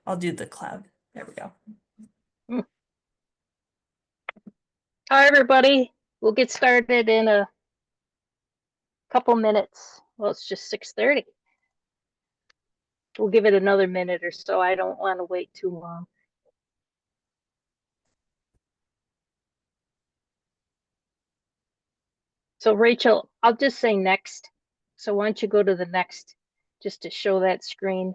I'll do the cloud. There we go. Hi, everybody. We'll get started in a couple minutes. Well, it's just 6:30. We'll give it another minute or so. I don't want to wait too long. So Rachel, I'll just say next. So why don't you go to the next just to show that screen.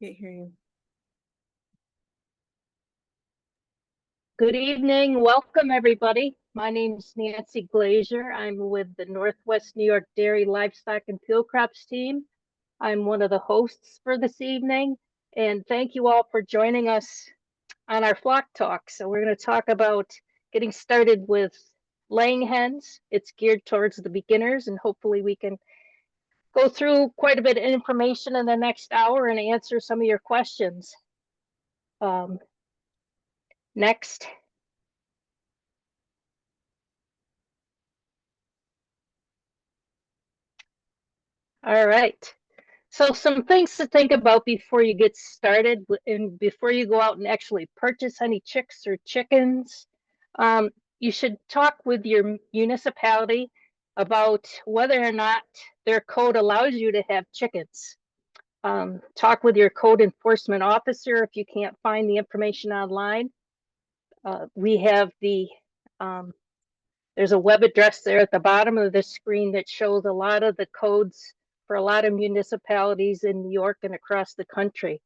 Can't hear you. Good evening. Welcome, everybody. My name is Nancy Glazier. I'm with the Northwest New York Dairy Livestock and Field Crops team. I'm one of the hosts for this evening, and thank you all for joining us on our flock talk. So we're going to talk about getting started with laying hens. It's geared towards the beginners, and hopefully we can go through quite a bit of information in the next hour and answer some of your questions. Next. All right. So some things to think about before you get started and before you go out and actually purchase any chicks or chickens. You should talk with your municipality about whether or not their code allows you to have chickens. Talk with your code enforcement officer if you can't find the information online. We have there's a web address there at the bottom of the screen that shows a lot of the codes for a lot of municipalities in New York and across the country.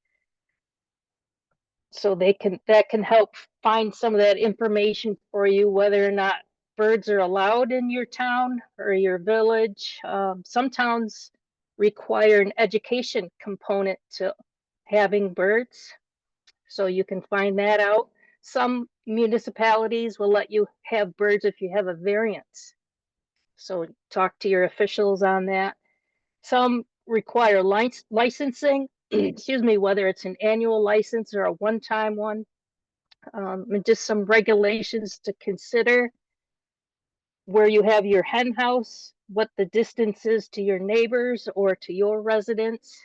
So that can help find some of that information for you, whether or not birds are allowed in your town or your village. Some towns require an education component to having birds, so you can find that out. Some municipalities will let you have birds if you have a variance. So talk to your officials on that. Some require licensing, excuse me, whether it's an annual license or a one-time one. And just some regulations to consider. Where you have your hen house, what the distance is to your neighbors or to your residents.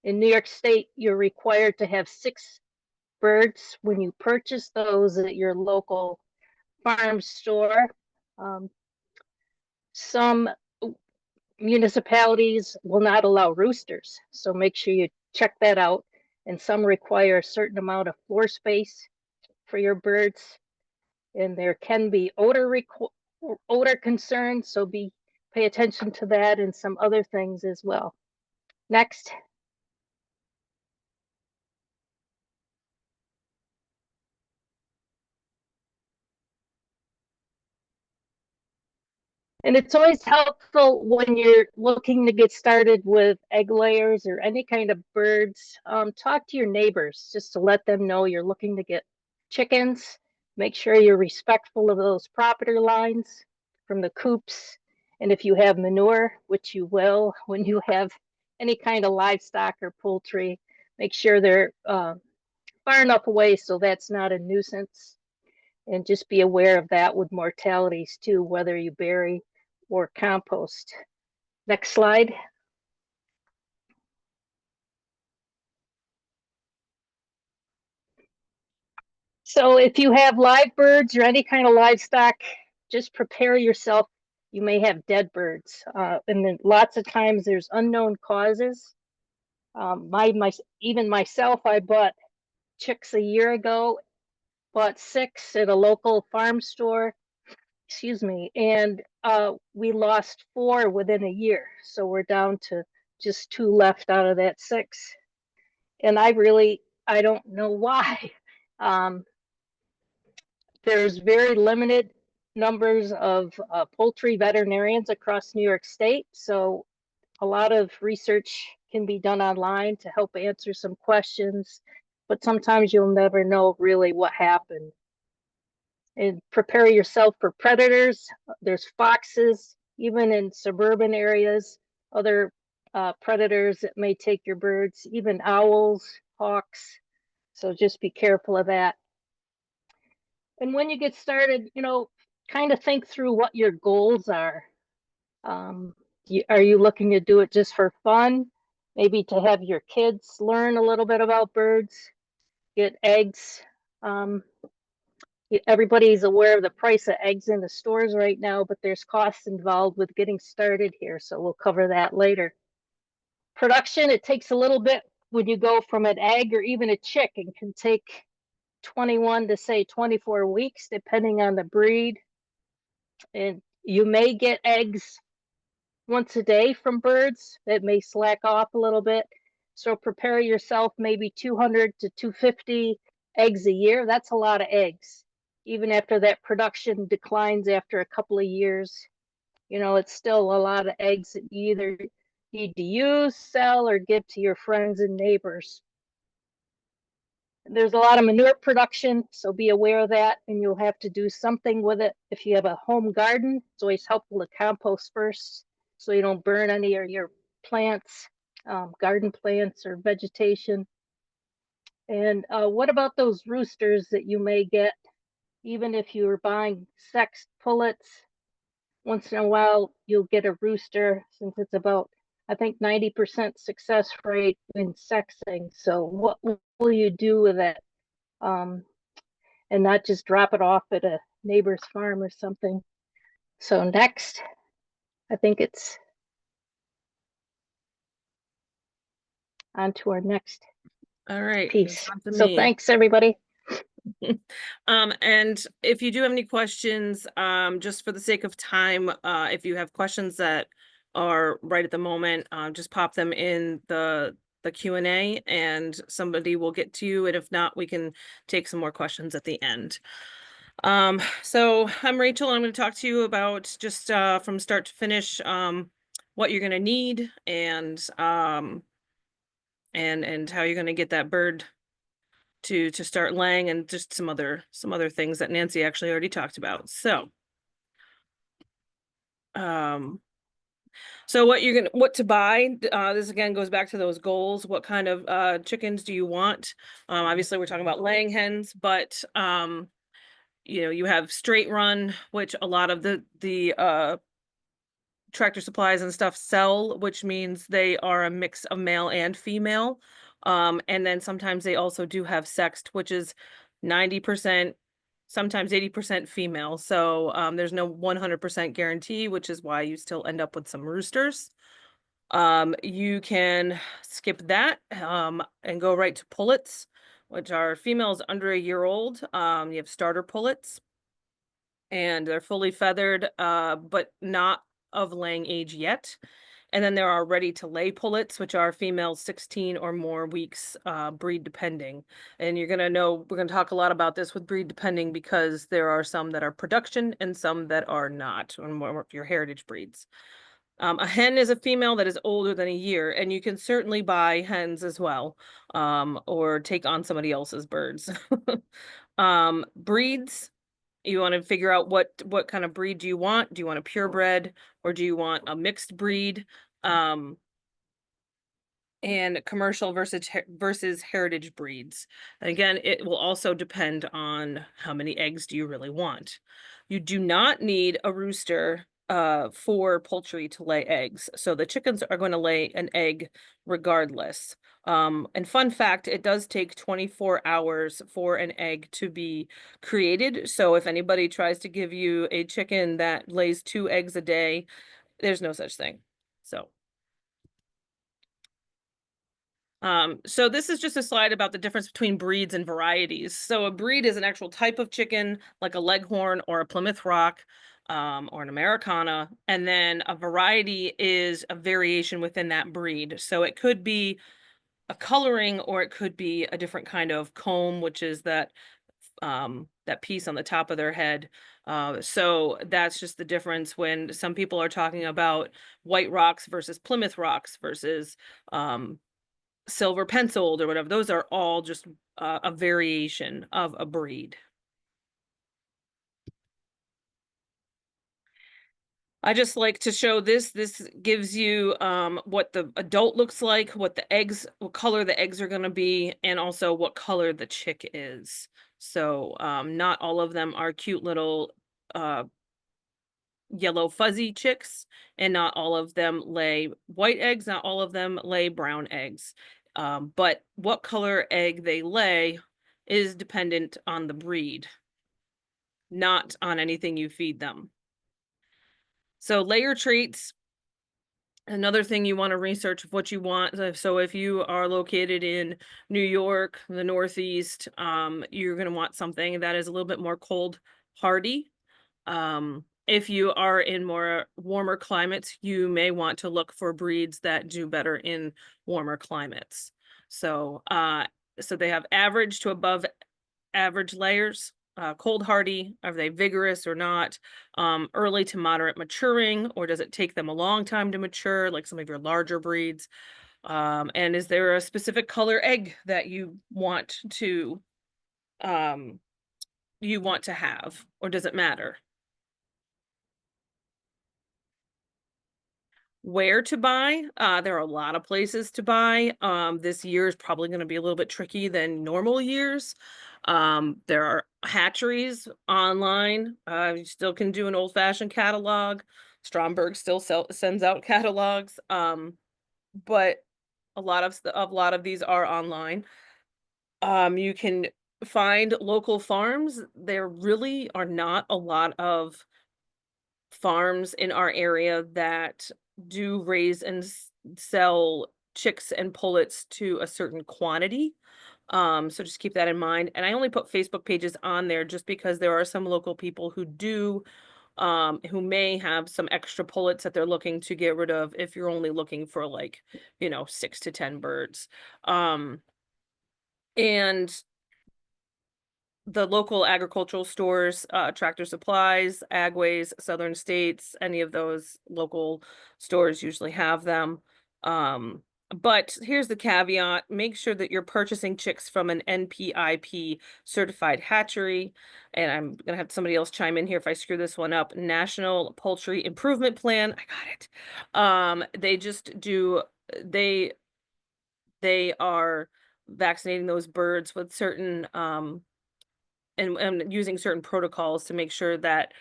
In New York State, you're required to have 6 birds when you purchase those at your local farm store. Some municipalities will not allow roosters, so make sure you check that out. And some require a certain amount of floor space for your birds. And there can be odor concerns, so pay attention to that and some other things as well. Next. And it's always helpful when you're looking to get started with egg layers or any kind of birds. Talk to your neighbors just to let them know you're looking to get chickens. Make sure you're respectful of those property lines from the coops. And if you have manure, which you will when you have any kind of livestock or poultry, make sure they're far enough away so that's not a nuisance. And just be aware of that with mortalities too, whether you bury or compost. Next slide. So if you have live birds or any kind of livestock, just prepare yourself. You may have dead birds. And then lots of times there's unknown causes. Even myself, I bought chicks a year ago, bought 6 at a local farm store, excuse me, and we lost 4 within a year. So we're down to just 2 left out of that 6. And I don't know why. There's very limited numbers of poultry veterinarians across New York State. So a lot of research can be done online to help answer some questions, but sometimes you'll never know really what happened. And prepare yourself for predators. There's foxes, even in suburban areas, other predators that may take your birds, even owls, hawks. So just be careful of that. And when you get started, kind of think through what your goals are. Are you looking to do it just for fun? Maybe to have your kids learn a little bit about birds, get eggs. Everybody's aware of the price of eggs in the stores right now, but there's costs involved with getting started here, so we'll cover that later. Production, it takes a little bit when you go from an egg or even a chick, and can take 21 to say 24 weeks, depending on the breed. And you may get eggs once a day from birds. That may slack off a little bit. So prepare yourself maybe 200 to 250 eggs a year. That's a lot of eggs. Even after that production declines after a couple of years, it's still a lot of eggs that you either need to use, sell, or give to your friends and neighbors. There's a lot of manure production, so be aware of that, and you'll have to do something with it. If you have a home garden, it's always helpful to compost first so you don't burn any of your plants, garden plants or vegetation. And what about those roosters that you may get? Even if you're buying sexed pullets, once in a while you'll get a rooster, since it's about, I think, 90% success rate in sexing. So what will you do with it? And not just drop it off at a neighbor's farm or something. So next, I think it's on to our next All right. piece. On to So me. thanks, everybody. And if you do have any questions, just for the sake of time, if you have questions that are right at the moment, just pop them in the Q&A and somebody will get to you. And if not, we can take some more questions at the end. So I'm Rachel, and I'm going to talk to you about just from start to finish what you're going to need and how you're going to get that bird to start laying, and just some other things that Nancy actually already talked about. So so what to buy, this again goes back to those goals. What kind of chickens do you want? Obviously we're talking about laying hens, but you have straight run, which a lot of the Tractor Supplies and stuff sell, which means they are a mix of male and female. And then sometimes they also do have sexed, which is 90%, sometimes 80% female. So there's no 100% guarantee, which is why you still end up with some roosters. You can skip that and go right to pullets, which are females under a year old. You have starter pullets, and they're fully feathered, but not of laying age yet. And then there are ready to lay pullets, which are females 16 or more weeks, breed depending. And we're going to talk a lot about this with breed depending, because there are some that are production and some that are not, or more of your heritage breeds. A hen is a female that is older than a year, and you can certainly buy hens as well, or take on somebody else's birds. Breeds, you want to figure out what kind of breed do you want? Do you want a purebred, or do you want a mixed breed? And commercial versus heritage breeds. And again, it will also depend on how many eggs do you really want. You do not need a rooster for poultry to lay eggs. So the chickens are going to lay an egg regardless. And fun fact, it does take 24 hours for an egg to be created. So if anybody tries to give you a chicken that lays 2 eggs a day, there's no such thing. So this is just a slide about the difference between breeds and varieties. So a breed is an actual type of chicken, like a Leghorn or a Plymouth Rock, or an Americana. And then a variety is a variation within that breed. So it could be a coloring, or it could be a different kind of comb, which is that that piece on the top of their head. So that's just the difference when some people are talking about white rocks versus Plymouth rocks versus um, silver penciled or whatever. Those are all just a variation of a breed. I just like to show this. This gives you what the adult looks like, what the eggs, what color the eggs are going to be, and also what color the chick is. So not all of them are cute little uh, yellow fuzzy chicks, and not all of them lay white eggs. Not all of them lay brown eggs. But what color egg they lay is dependent on the breed, not on anything you feed them. So layer traits. Another thing you want to research what you want. So if you are located in New York, the Northeast, you're going to want something that is a little bit more cold hardy. If you are in more warmer climates, you may want to look for breeds that do better in warmer climates. So, so they have average to above average layers. Cold hardy, are they vigorous or not? Early to moderate maturing, or does it take them a long time to mature, like some of your larger breeds? And is there a specific color egg that um, you want to have, or does it matter? Where to buy? There are a lot of places to buy. This year is probably going to be a little bit tricky than normal years. There are hatcheries online. You still can do an old-fashioned catalog. Stromberg still sends out catalogs. But a lot of these are online. You can find local farms. There really are not a lot of farms in our area that do raise and sell chicks and pullets to a certain quantity. So just keep that in mind. And I only put Facebook pages on there just because there are some local people who do, who may have some extra pullets that they're looking to get rid of if you're only looking for like, 6 to 10 birds. And the local agricultural stores, Tractor Supplies, Agways, Southern States, any of those local stores usually have them. Um, but here's the caveat, make sure that you're purchasing chicks from an NPIP certified hatchery. And I'm gonna have somebody else chime in here if I screw this one up. National Poultry Improvement Plan. I got it. They just do they they are vaccinating those birds with certain and using certain protocols to make sure that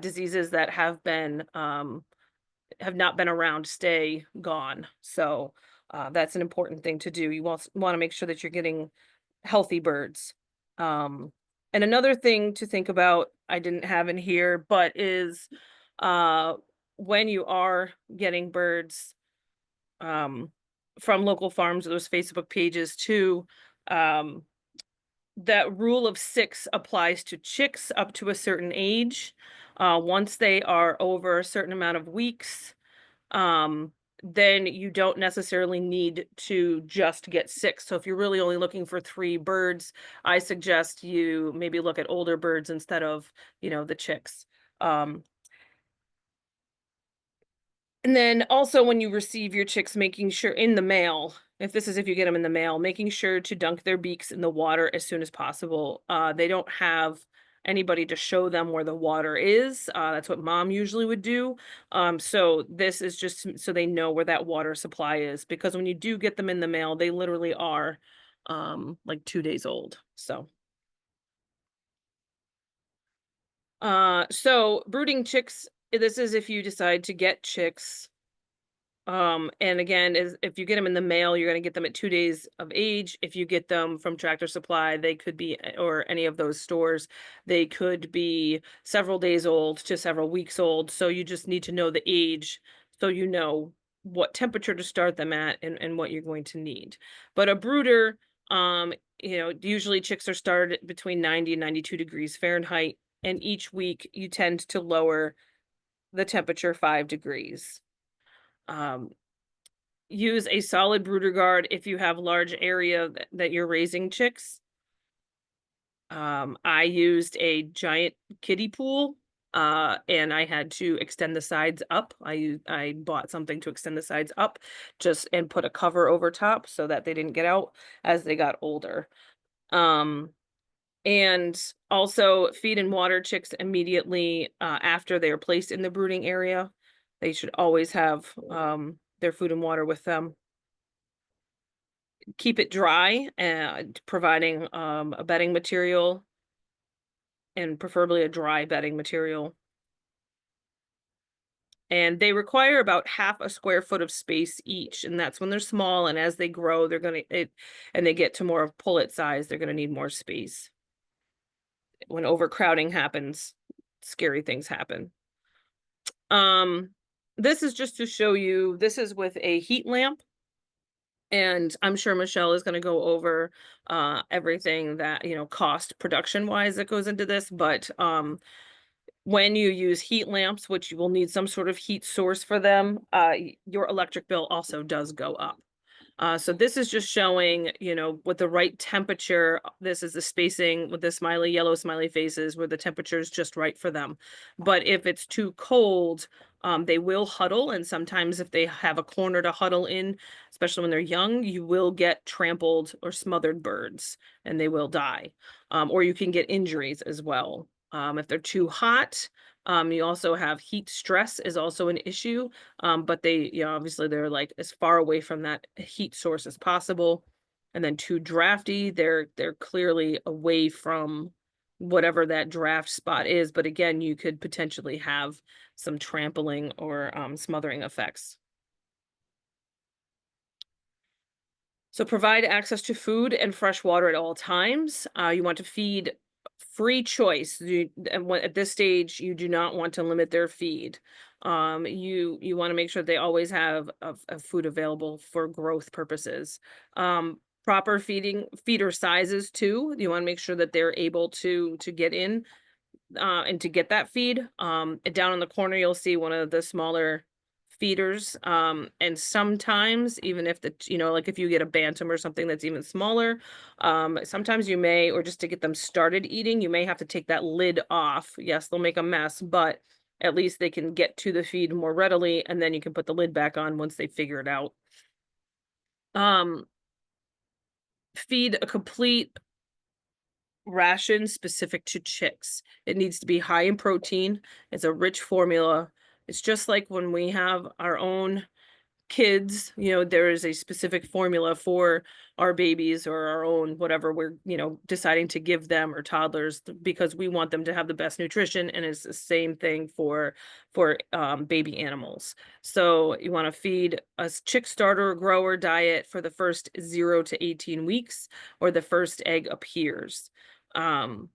diseases that have not been around stay gone. So that's an important thing to do. You want to make sure that you're getting healthy birds. Um, and another thing to think about, I didn't have in here, but is uh, when you are getting birds um, from local farms or those Facebook pages too. Um, that rule of 6 applies to chicks up to a certain age. Once they are over a certain amount of weeks, um, then you don't necessarily need to just get 6. So if you're really only looking for 3 birds, I suggest you maybe look at older birds instead of, the chicks. Um, and then also when you receive your chicks, making sure in the mail, if you get them in the mail, making sure to dunk their beaks in the water as soon as possible. They don't have anybody to show them where the water is. That's what mom usually would do. So this is just so they know where that water supply is, because when you do get them in the mail, they literally are like 2 days old. So brooding chicks, this is if you decide to get chicks. And again, is if you get them in the mail, you're going to get them at 2 days of age. If you get them from Tractor Supply, they could be, or any of those stores, they could be several days old to several weeks old. So you just need to know the age so you know what temperature to start them at and what you're going to need. But a brooder, usually chicks are started between 90 and 92 degrees Fahrenheit. And each week you tend to lower the temperature 5 degrees. Um, Use a solid brooder guard if you have large area that you're raising chicks. I used a giant kiddie pool, and I had to extend the sides up. I bought something to extend the sides up, just and put a cover over top so that they didn't get out as they got older. Um, and also feed and water chicks immediately after they are placed in the brooding area. They should always have their food and water with them. Keep it dry and providing a bedding material and preferably a dry bedding material. And they require about half a square foot of space each, and that's when they're small, and as they grow, they're gonna it and they get to more of pullet size, they're gonna need more space. When overcrowding happens, scary things happen. Um, this is just to show you, this is with a heat lamp, and I'm sure Michelle is gonna go over everything that, cost production wise that goes into this, but when you use heat lamps, which you will need some sort of heat source for them, your electric bill also does go up. So this is just showing, with the right temperature, this is the spacing with the smiley, yellow smiley faces where the temperature is just right for them. But if it's too cold, they will huddle. And sometimes if they have a corner to huddle in, especially when they're young, you will get trampled or smothered birds and they will die. Or you can get injuries as well. If they're too hot, you also have heat stress is also an issue. But they, obviously they're like as far away from that heat source as possible. And then too drafty, they're clearly away from whatever that draft spot is. But again, you could potentially have some trampling or smothering effects. So provide access to food and fresh water at all times. You want to feed free choice. At this stage, you do not want to limit their feed. You want to make sure they always have a food available for growth purposes. Proper feeder sizes too. You want to make sure that they're able to get in and to get that feed. And down in the corner, you'll see one of the smaller feeders. And sometimes even if like if you get a bantam or something that's even smaller, sometimes you may, or just to get them started eating, you may have to take that lid off. Yes, they'll make a mess, but at least they can get to the feed more readily, and then you can put the lid back on once they figure it out. Um, feed a complete ration specific to chicks. It needs to be high in protein. It's a rich formula. It's just like when we have our own kids, there is a specific formula for our babies or our own whatever we're, deciding to give them, or toddlers, because we want them to have the best nutrition, and it's the same thing for baby animals. So you want to feed a chick starter or grower diet for the first 0 to 18 weeks, or the first egg appears. Um,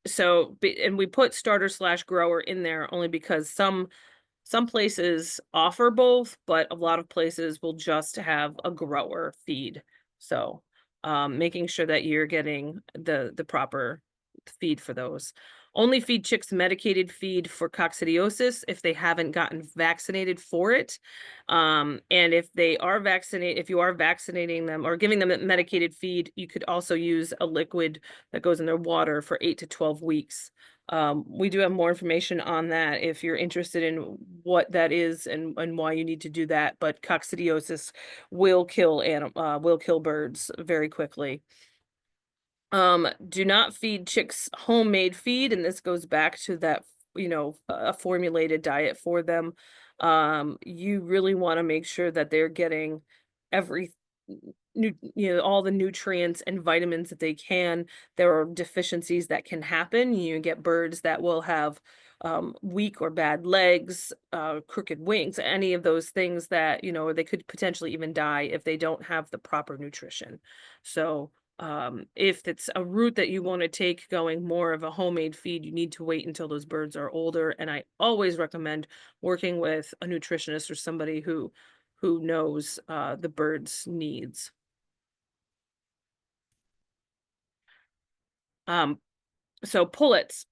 and we put starter slash grower in there only because some places offer both, but a lot of places will just have a grower feed. So, making sure that you're getting the proper feed for those. Only feed chicks medicated feed for coccidiosis if they haven't gotten vaccinated for it. And if you are vaccinating them or giving them a medicated feed, you could also use a liquid that goes in their water for 8 to 12 weeks. We do have more information on that if you're interested in what that is and why you need to do that. But coccidiosis will kill birds very quickly. Do not feed chicks homemade feed, and this goes back to that, a formulated diet for them. You really want to make sure that they're getting every all the nutrients and vitamins that they can. There are deficiencies that can happen. You get birds that will have weak or bad legs, crooked wings, any of those things that, they could potentially even die if they don't have the proper nutrition. So if it's a route that you want to take going more of a homemade feed, you need to wait until those birds are older. And I always recommend working with a nutritionist or somebody who knows the bird's needs. Um, so pullets.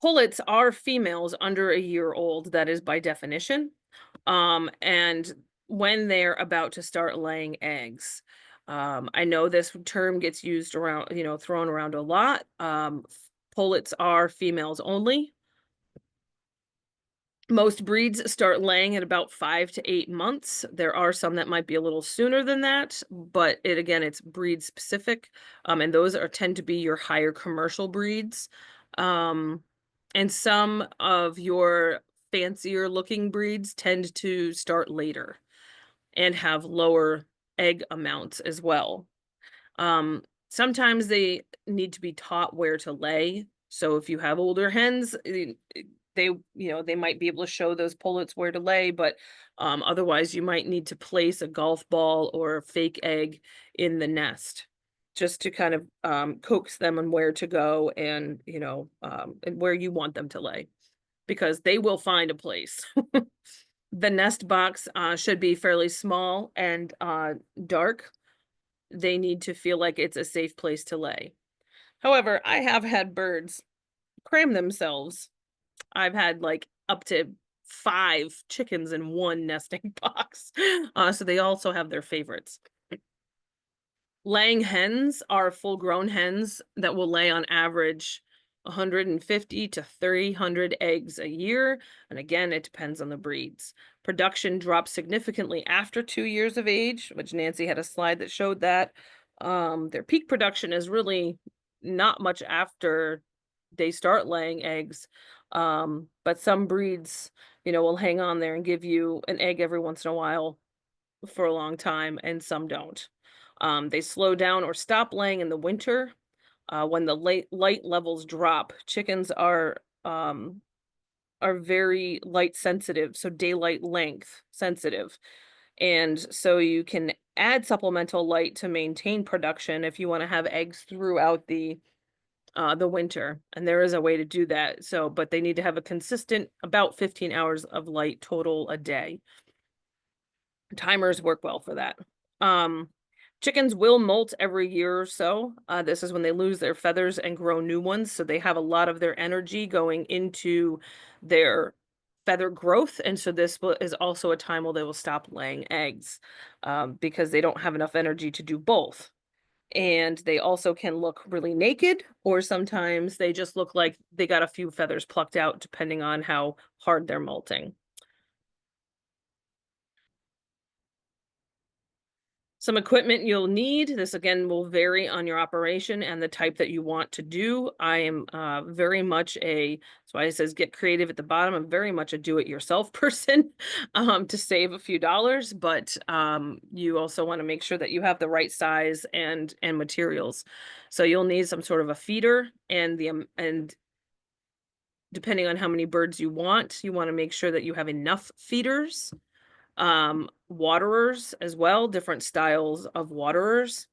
Pullets are females under a year old. That is by definition. And when they're about to start laying eggs. I know this term gets used around, thrown around a lot. Pullets are females only. Most breeds start laying at about 5 to 8 months. There are some that might be a little sooner than that, but it's breed specific. And those are tend to be your higher commercial breeds. Um, and some of your fancier looking breeds tend to start later and have lower egg amounts as well. Sometimes they need to be taught where to lay. So if you have older hens, they might be able to show those pullets where to lay, but otherwise you might need to place a golf ball or a fake egg in the nest just to kind of coax them on where to go and, and where you want them to lay because they will find a place. The nest box should be fairly small and dark. They need to feel like it's a safe place to lay. However, I have had birds cram themselves. I've had like up to 5 chickens in one nesting box. So they also have their favorites. Laying hens are full-grown hens that will lay on average 150 to 300 eggs a year, and again, it depends on the breeds. Production drops significantly after 2 years of age, which Nancy had a slide that showed that. Their peak production is really not much after they start laying eggs. But some breeds, will hang on there and give you an egg every once in a while for a long time, and some don't. They slow down or stop laying in the winter. When the light levels drop, chickens are very light sensitive, so daylight length sensitive. And so you can add supplemental light to maintain production if you want to have eggs throughout the winter. And there is a way to do that. So, but they need to have a consistent about 15 hours of light total a day. Timers work well for that. Um, Chickens will molt every year or so. This is when they lose their feathers and grow new ones. So they have a lot of their energy going into their feather growth. And so is also a time where they will stop laying eggs because they don't have enough energy to do both. And they also can look really naked, or sometimes they just look like they got a few feathers plucked out, depending on how hard they're molting. Some equipment you'll need. This again will vary on your operation and the type that you want to do. I am very much that's why it says get creative at the bottom. I'm very much a do-it-yourself person to save a few dollars, but you also want to make sure that you have the right size and materials. So you'll need some sort of a feeder and depending on how many birds you want to make sure that you have enough feeders, waterers as well, different styles of waterers,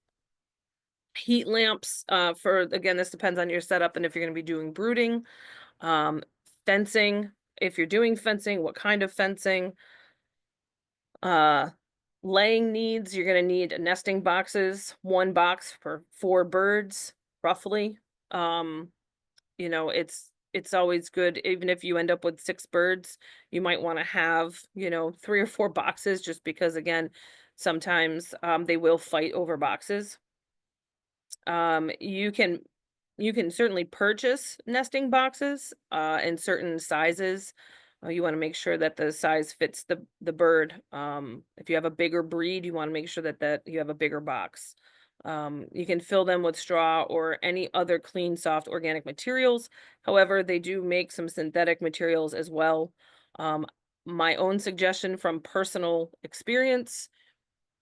heat lamps, again, this depends on your setup and if you're going to be doing brooding, um, fencing, if you're doing fencing, what kind of fencing, uh, laying needs, you're going to need nesting boxes, 1 box for 4 birds, roughly. Um, it's always good even if you end up with 6 birds, you might want to have 3 or 4 boxes just because again sometimes they will fight over boxes. You can certainly purchase nesting boxes in certain sizes. You want to make sure that the size fits the bird. If you have a bigger breed, you want to make sure that you have a bigger box. You can fill them with straw or any other clean, soft, organic materials. However, they do make some synthetic materials as well. Um, my own suggestion from personal experience,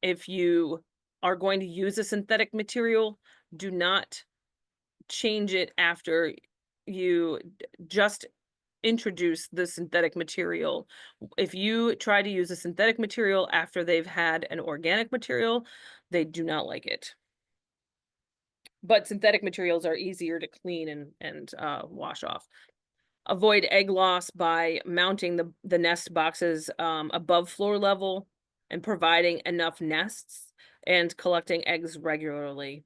if you are going to use a synthetic material, do not change it after you just introduce the synthetic material. If you try to use a synthetic material after they've had an organic material, they do not like it. But synthetic materials are easier to clean and wash off. Avoid egg loss by mounting the nest boxes above floor level and providing enough nests and collecting eggs regularly.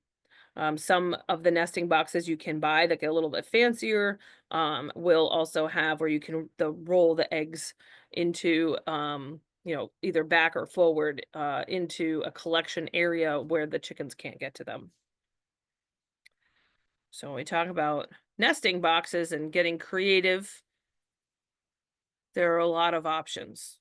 Some of the nesting boxes you can buy that get a little bit fancier will also have where you can roll the eggs into either back or forward into a collection area where the chickens can't get to them. So when we talk about nesting boxes and getting creative, there are a lot of options.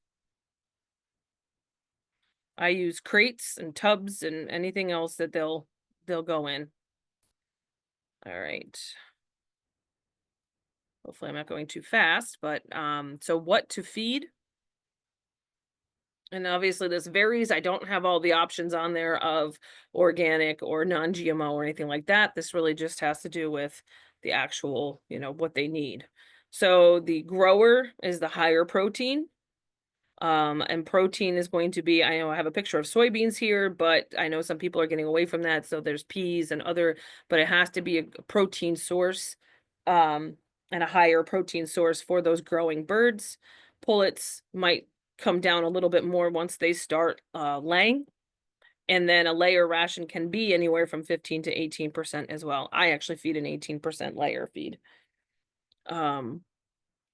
I use crates and tubs and anything else that they'll go in. All right. Hopefully I'm not going too fast, but so what to feed? And obviously this varies. I don't have all the options on there of organic or non-GMO or anything like that. This really just has to do with the actual, what they need. So the grower is the higher protein. And protein is going to be, I know I have a picture of soybeans here, but I know some people are getting away from that. So there's peas and other, but it has to be a protein source, and a higher protein source for those growing birds. Pullets might come down a little bit more once they start laying. And then a layer ration can be anywhere from 15 to 18% as well. I actually feed an 18% layer feed. Um,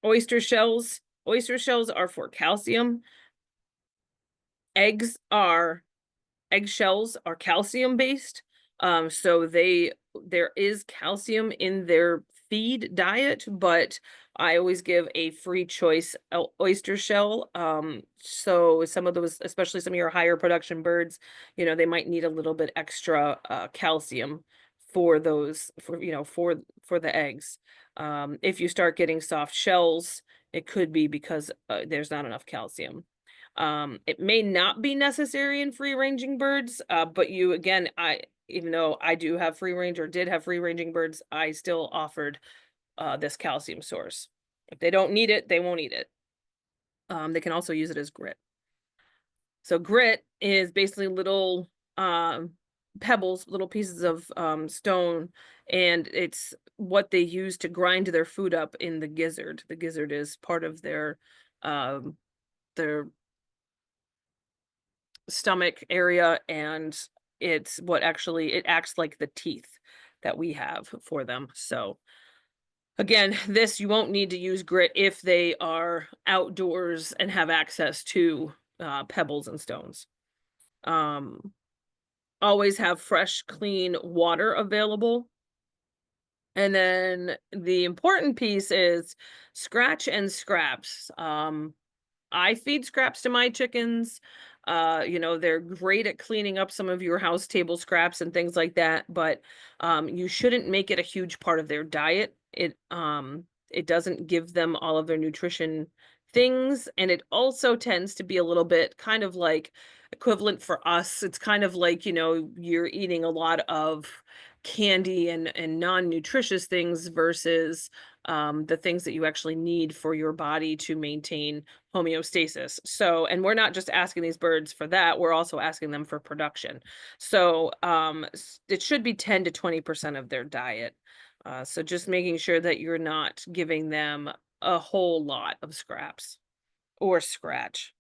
oyster shells. Oyster shells are for calcium. Eggs are Eggshells are calcium based. So there is calcium in their feed diet, but I always give a free choice oyster shell. So some of those, especially some of your higher production birds, they might need a little bit extra calcium for those for the eggs. If you start getting soft shells, it could be because there's not enough calcium. It may not be necessary in free ranging birds, but even though I do have free range or did have free ranging birds, I still offered this calcium source. If they don't need it, they won't eat it. They can also use it as grit. So grit is basically little pebbles, little pieces of stone, and it's what they use to grind their food up in the gizzard. The gizzard is part of um, their stomach area, and it acts like the teeth that we have for them. So again, this you won't need to use grit if they are outdoors and have access to pebbles and stones. Um, Always have fresh, clean water available. And then the important piece is scratch and scraps. I feed scraps to my chickens. They're great at cleaning up some of your house table scraps and things like that, but you shouldn't make it a huge part of their diet. It doesn't give them all of their nutrition things, and it also tends to be a little bit kind of like equivalent for us. It's kind of like, you're eating a lot of candy and non-nutritious things versus the things that you actually need for your body to maintain homeostasis. So, and we're not just asking these birds for that, we're also asking them for production. So, it should be 10 to 20% of their diet. So just making sure that you're not giving them a whole lot of scraps or scratch.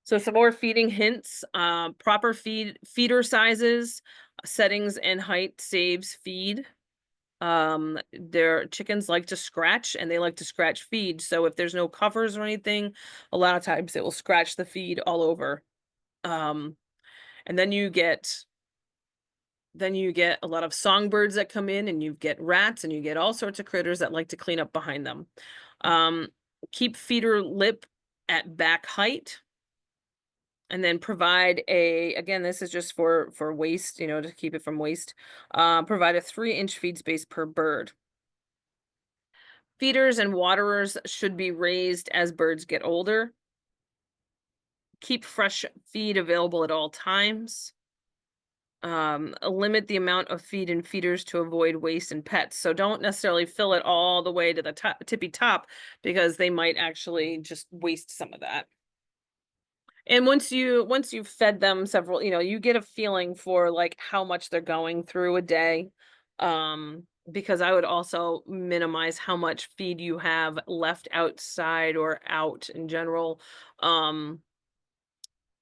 So some more feeding hints, proper feeder sizes, settings and height saves feed. Their chickens like to scratch and they like to scratch feed. So if there's no covers or anything, a lot of times it will scratch the feed all over. Um, and then you get a lot of songbirds that come in, and you get rats, and you get all sorts of critters that like to clean up behind them. Um, Keep feeder lip at back height. And then again, this is just for waste, to keep it from waste. Provide a 3-inch feed space per bird. Feeders and waterers should be raised as birds get older. Keep fresh feed available at all times. Limit the amount of feed and feeders to avoid waste and pets. So don't necessarily fill it all the way to the tippy top, because they might actually just waste some of that. And once you've fed them several, you get a feeling for like how much they're going through a day. Because I would also minimize how much feed you have left outside or out in general. Um,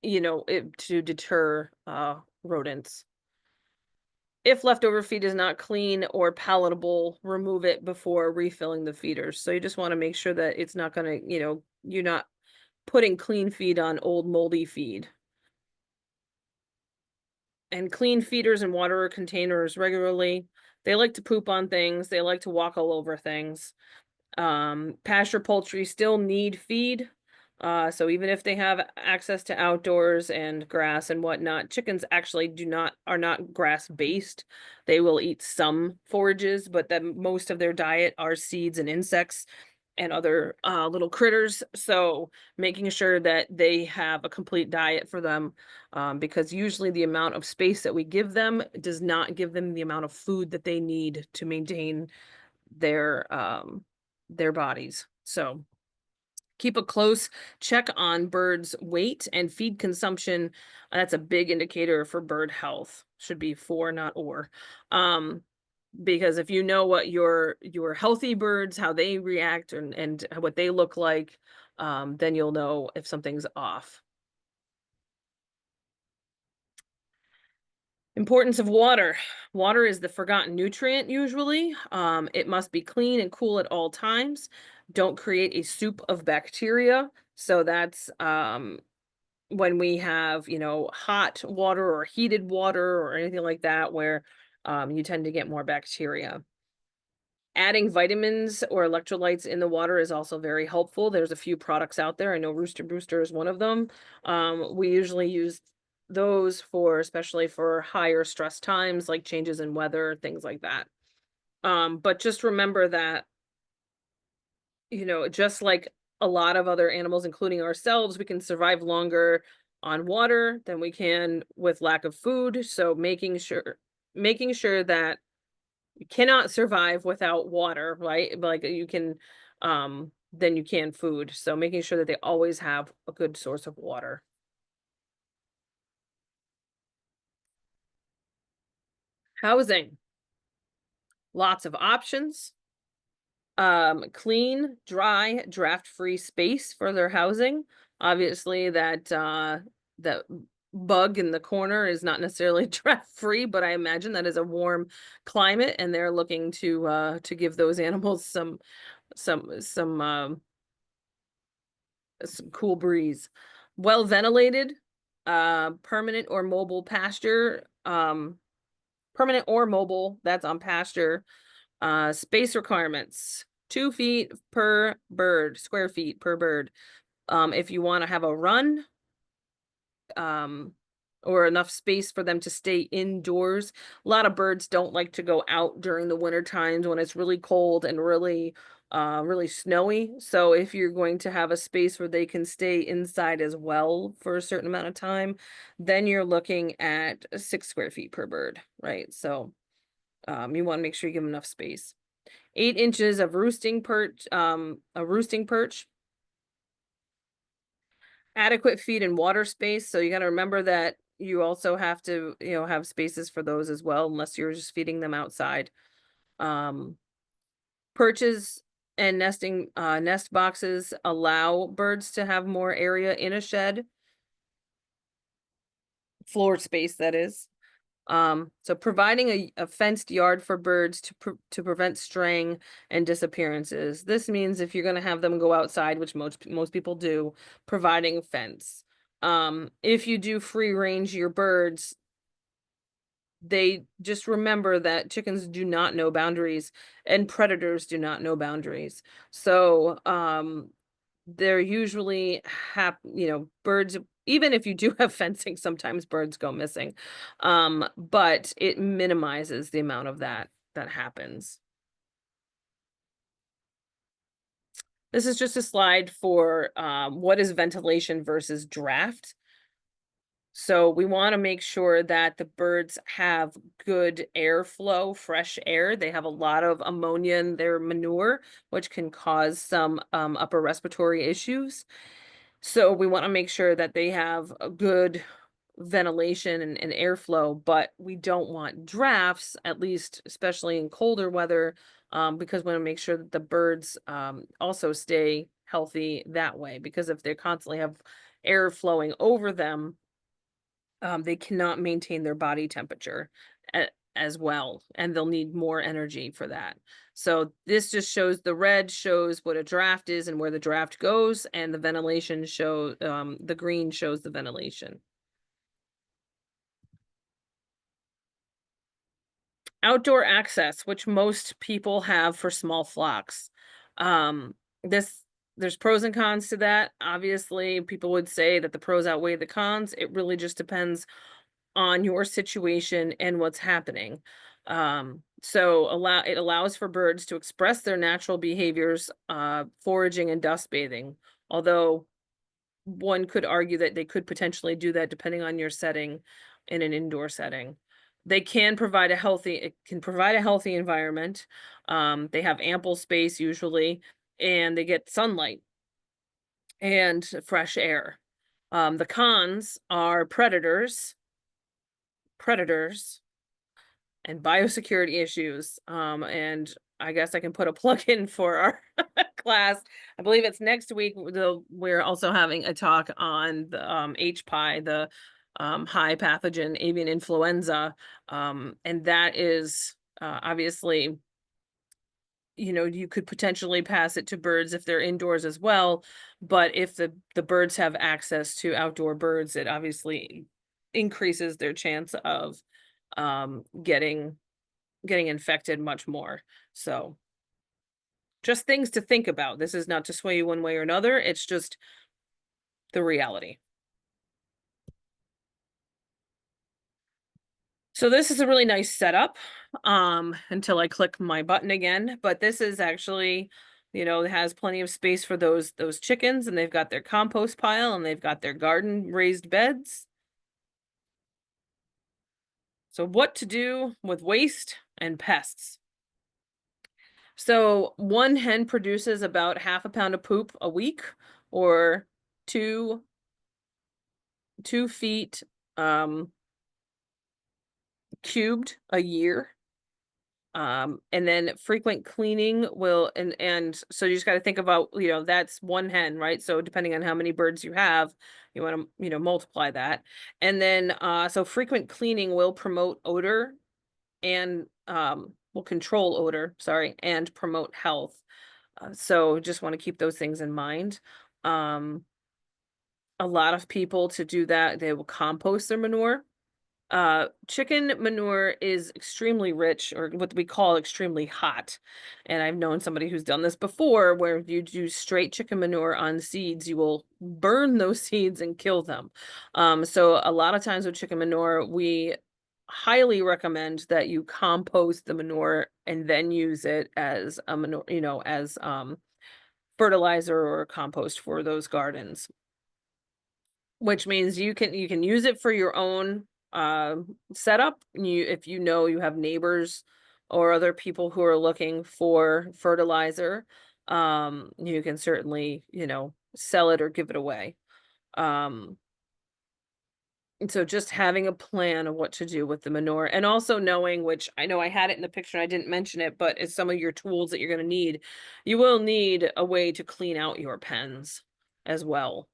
to deter rodents. If leftover feed is not clean or palatable, remove it before refilling the feeders. So you just want to make sure that it's not going to, you're not putting clean feed on old moldy feed. And clean feeders and water containers regularly. They like to poop on things. They like to walk all over things. Pasture poultry still need feed. So even if they have access to outdoors and grass and whatnot, chickens actually are not grass based. They will eat some forages, but then most of their diet are seeds and insects and other little critters. So making sure that they have a complete diet for them, because usually the amount of space that we give them does not give them the amount of food that they need to maintain their their bodies. So keep a close check on birds' weight and feed consumption. That's a big indicator for bird health. Should be for, not or. Because if you know what your healthy birds, how they react and what they look like, then you'll know if something's off. Importance of water. Water is the forgotten nutrient usually. It must be clean and cool at all times. Don't create a soup of bacteria. So that's when we have, hot water or heated water or anything like that, where you tend to get more bacteria. Adding vitamins or electrolytes in the water is also very helpful. There's a few products out there. I know Rooster Booster is one of them. We usually use those for, especially for higher stress times, like changes in weather, things like that. But just remember that, just like a lot of other animals, including ourselves, we can survive longer on water than we can with lack of food. So making sure that you cannot survive without water, right? Like you can, then you can food. So making sure that they always have a good source of water. Housing, lots of options. Clean, dry, draft-free space for their housing. Obviously, that bug in the corner is not necessarily draft-free, but I imagine that is a warm climate, and they're looking to give those animals some some um some cool breeze. Well ventilated, permanent or mobile pasture, permanent or mobile, that's on pasture. Space requirements, 2 feet per bird, square feet per bird. If you want to have a run, um, or enough space for them to stay indoors. A lot of birds don't like to go out during the winter times when it's really cold and really snowy. So if you're going to have a space where they can stay inside as well for a certain amount of time, then you're looking at 6 square feet per bird, right? So you want to make sure you give them enough space. 8 inches of a roosting perch, adequate feed and water space. So you got to remember that you also have to, have spaces for those as well, unless you're just feeding them outside. Um, Perches and nest boxes allow birds to have more area in a shed, floor space that is. So providing a fenced yard for birds to prevent straying and disappearances. This means if you're going to have them go outside, which most people do, providing a fence. If you do free range your birds, they just remember that chickens do not know boundaries and predators do not know boundaries. So, they're usually birds, even if you do have fencing, sometimes birds go missing. But it minimizes the amount of that happens. This is just a slide for what is ventilation versus draft. So we want to make sure that the birds have good airflow, fresh air. They have a lot of ammonia in their manure, which can cause some upper respiratory issues. So we want to make sure that they have a good ventilation and airflow, but we don't want drafts, at least especially in colder weather, because we want to make sure that the birds also stay healthy that way. Because if they constantly have air flowing over them, they cannot maintain their body temperature. as well, and they'll need more energy for that. So this just shows the red shows what a draft is and where the draft goes, and the ventilation show the green shows the ventilation. Outdoor access, which most people have for small flocks. Um, this there's pros and cons to that. Obviously, people would say that the pros outweigh the cons. It really just depends on your situation and what's happening. So it allows for birds to express their natural behaviors, foraging and dust bathing. Although one could argue that they could potentially do that depending on your setting in an indoor setting. They can provide a healthy it can provide a healthy environment. They have ample space usually, and they get sunlight and fresh air. The cons are predators, and biosecurity issues. And I guess I can put a plug in for our class. I believe it's next week. We're also having a talk on the HPAI, the high pathogen avian influenza. And that is obviously, you could potentially pass it to birds if they're indoors as well. But if the birds have access to outdoor birds, it obviously increases their chance of getting infected much more. So just things to think about. This is not to sway you one way or another. It's just the reality. So this is a really nice setup until I click my button again, but this is actually, it has plenty of space for those chickens, and they've got their compost pile, and they've got their garden raised beds. So what to do with waste and pests? So one hen produces about half a pound of poop a week, or two 2 feet cubed a year. And then frequent cleaning will and so you just got to think about, that's one hen, right? So depending on how many birds you have, you want to, multiply that. And then so frequent cleaning will promote odor and will control odor, sorry, and promote health. So just want to keep those things in mind. A lot of people, to do that, they will compost their manure. Chicken manure is extremely rich, or what we call extremely hot. And I've known somebody who's done this before, where if you do straight chicken manure on seeds, you will burn those seeds and kill them. So a lot of times with chicken manure, we highly recommend that you compost the manure and then use it as a manure, as fertilizer or compost for those gardens. Which means you can use it for your own setup. If you have neighbors or other people who are looking for fertilizer, you can certainly, sell it or give it away. Um, and so just having a plan of what to do with the manure, and also knowing, which I know I had it in the picture and I didn't mention it, but it's some of your tools that you're going to need. You will need a way to clean out your pens as well.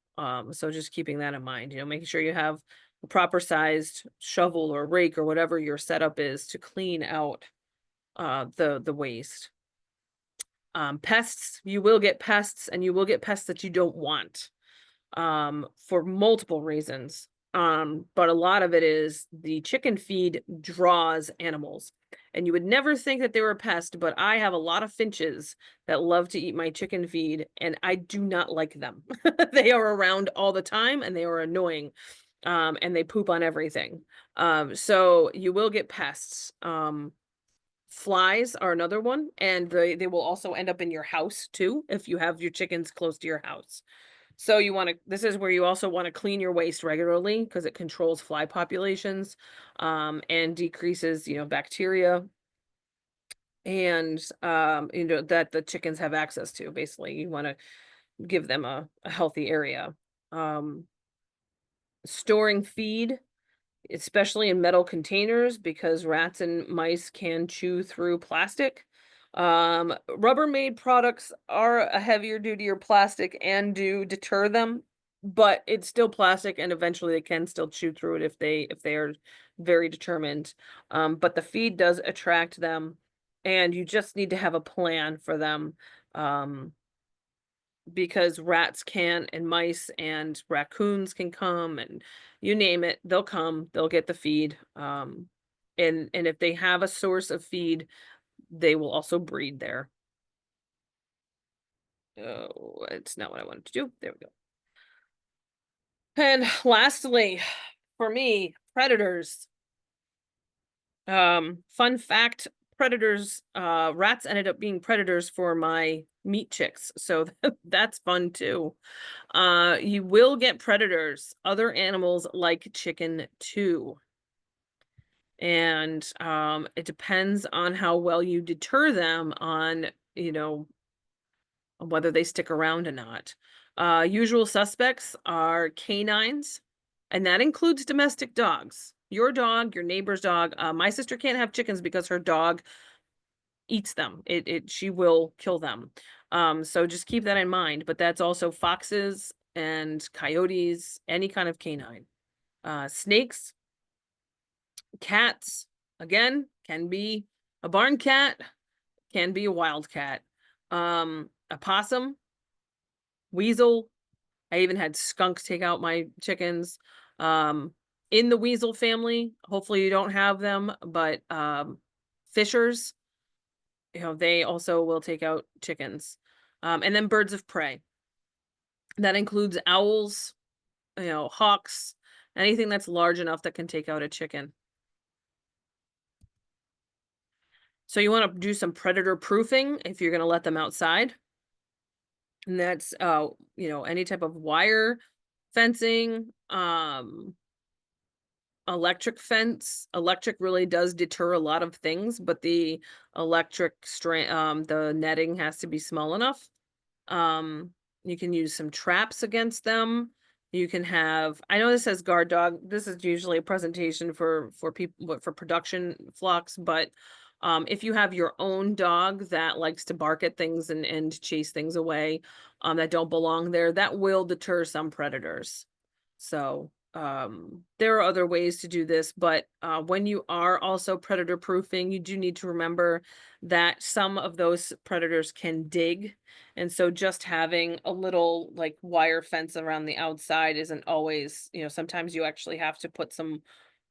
So just keeping that in mind, making sure you have the proper sized shovel or rake or whatever your setup is to clean out the waste. Pests, you will get pests, and you will get pests that you don't want for multiple reasons. But a lot of it is the chicken feed draws animals. And you would never think that they were a pest, but I have a lot of finches that love to eat my chicken feed, and I do not like them. They are around all the time, and they are annoying. And they poop on everything. So you will get pests. Flies are another one, and they will also end up in your house too if you have your chickens close to your house. So this is where you also want to clean your waste regularly, because it controls fly populations, and decreases, bacteria and, that the chickens have access to. Basically, you want to give them a healthy area. Um, Storing feed, especially in metal containers, because rats and mice can chew through plastic. Rubbermaid products are a heavier duty or plastic and do deter them. but it's still plastic, and eventually they can still chew through it if they are very determined. But the feed does attract them, and you just need to have a plan for them. Um, because rats can, and mice and raccoons can come, and you name it, they'll come, they'll get the feed. And if they have a source of feed, they will also breed there. Oh, it's not what I wanted to do. There we go. And lastly, for me, predators. Fun fact, predators, rats ended up being predators for my meat chicks. So that's fun too. You will get predators, other animals like chicken too. And it depends on how well you deter them on, you know, whether they stick around or not. Usual suspects are canines, and that includes domestic dogs. Your dog, your neighbor's dog. My sister can't have chickens because her dog eats them. She will kill them. So just keep that in mind. But that's also foxes and coyotes, any kind of canine. Snakes, cats, again, can be a barn cat, can be a wild cat. A possum, weasel. I even had skunks take out my chickens. Um, in the weasel family, hopefully you don't have them, but fishers, you know, they also will take out chickens. And then birds of prey. That includes owls, you know, hawks, anything that's large enough that can take out a chicken. So you want to do some predator proofing if you're going to let them outside. And that's you know, any type of wire fencing, electric fence. Electric really does deter a lot of things, but the the netting has to be small enough. Um, you can use some traps against them. You can have, I know this says guard dog. This is usually a presentation for people for production flocks, but if you have your own dog that likes to bark at things and chase things away that don't belong there, that will deter some predators. So there are other ways to do this, but when you are also predator proofing, you do need to remember that some of those predators can dig. And so just having a little like wire fence around the outside isn't always, you know, sometimes you actually have to put some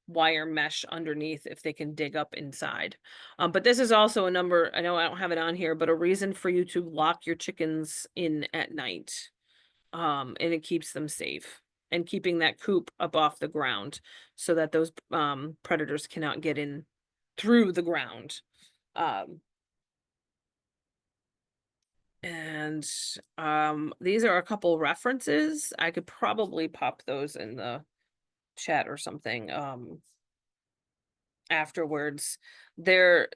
wire mesh underneath if they can dig up inside. But this is also a number, I know I don't have it on here, but a reason for you to lock your chickens in at night. And it keeps them safe, and keeping that coop up off the ground so that those predators cannot get in through the ground. Um, and these are a couple references. I could probably pop those in the chat or something afterwards. They're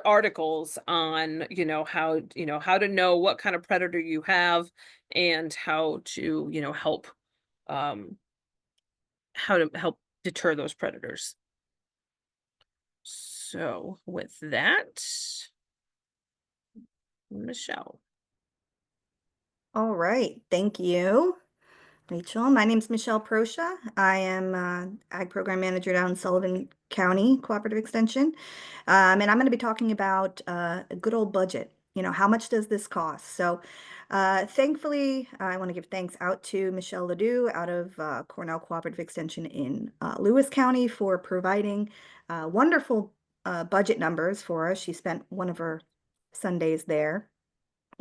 articles on, you know, how to know what kind of predator you have, and how to, you know, um help deter those predators. So with that, Michelle. All right, thank you, Rachel. My name is Michelle Proscia. I am Ag Program Manager down in Sullivan County Cooperative Extension. And I'm going to be talking about a good old budget. You know, how much does this cost? So thankfully, I want to give thanks out to Michelle Ledoux out of Cornell Cooperative Extension in Lewis County for providing wonderful budget numbers for us. She spent one of her Sundays there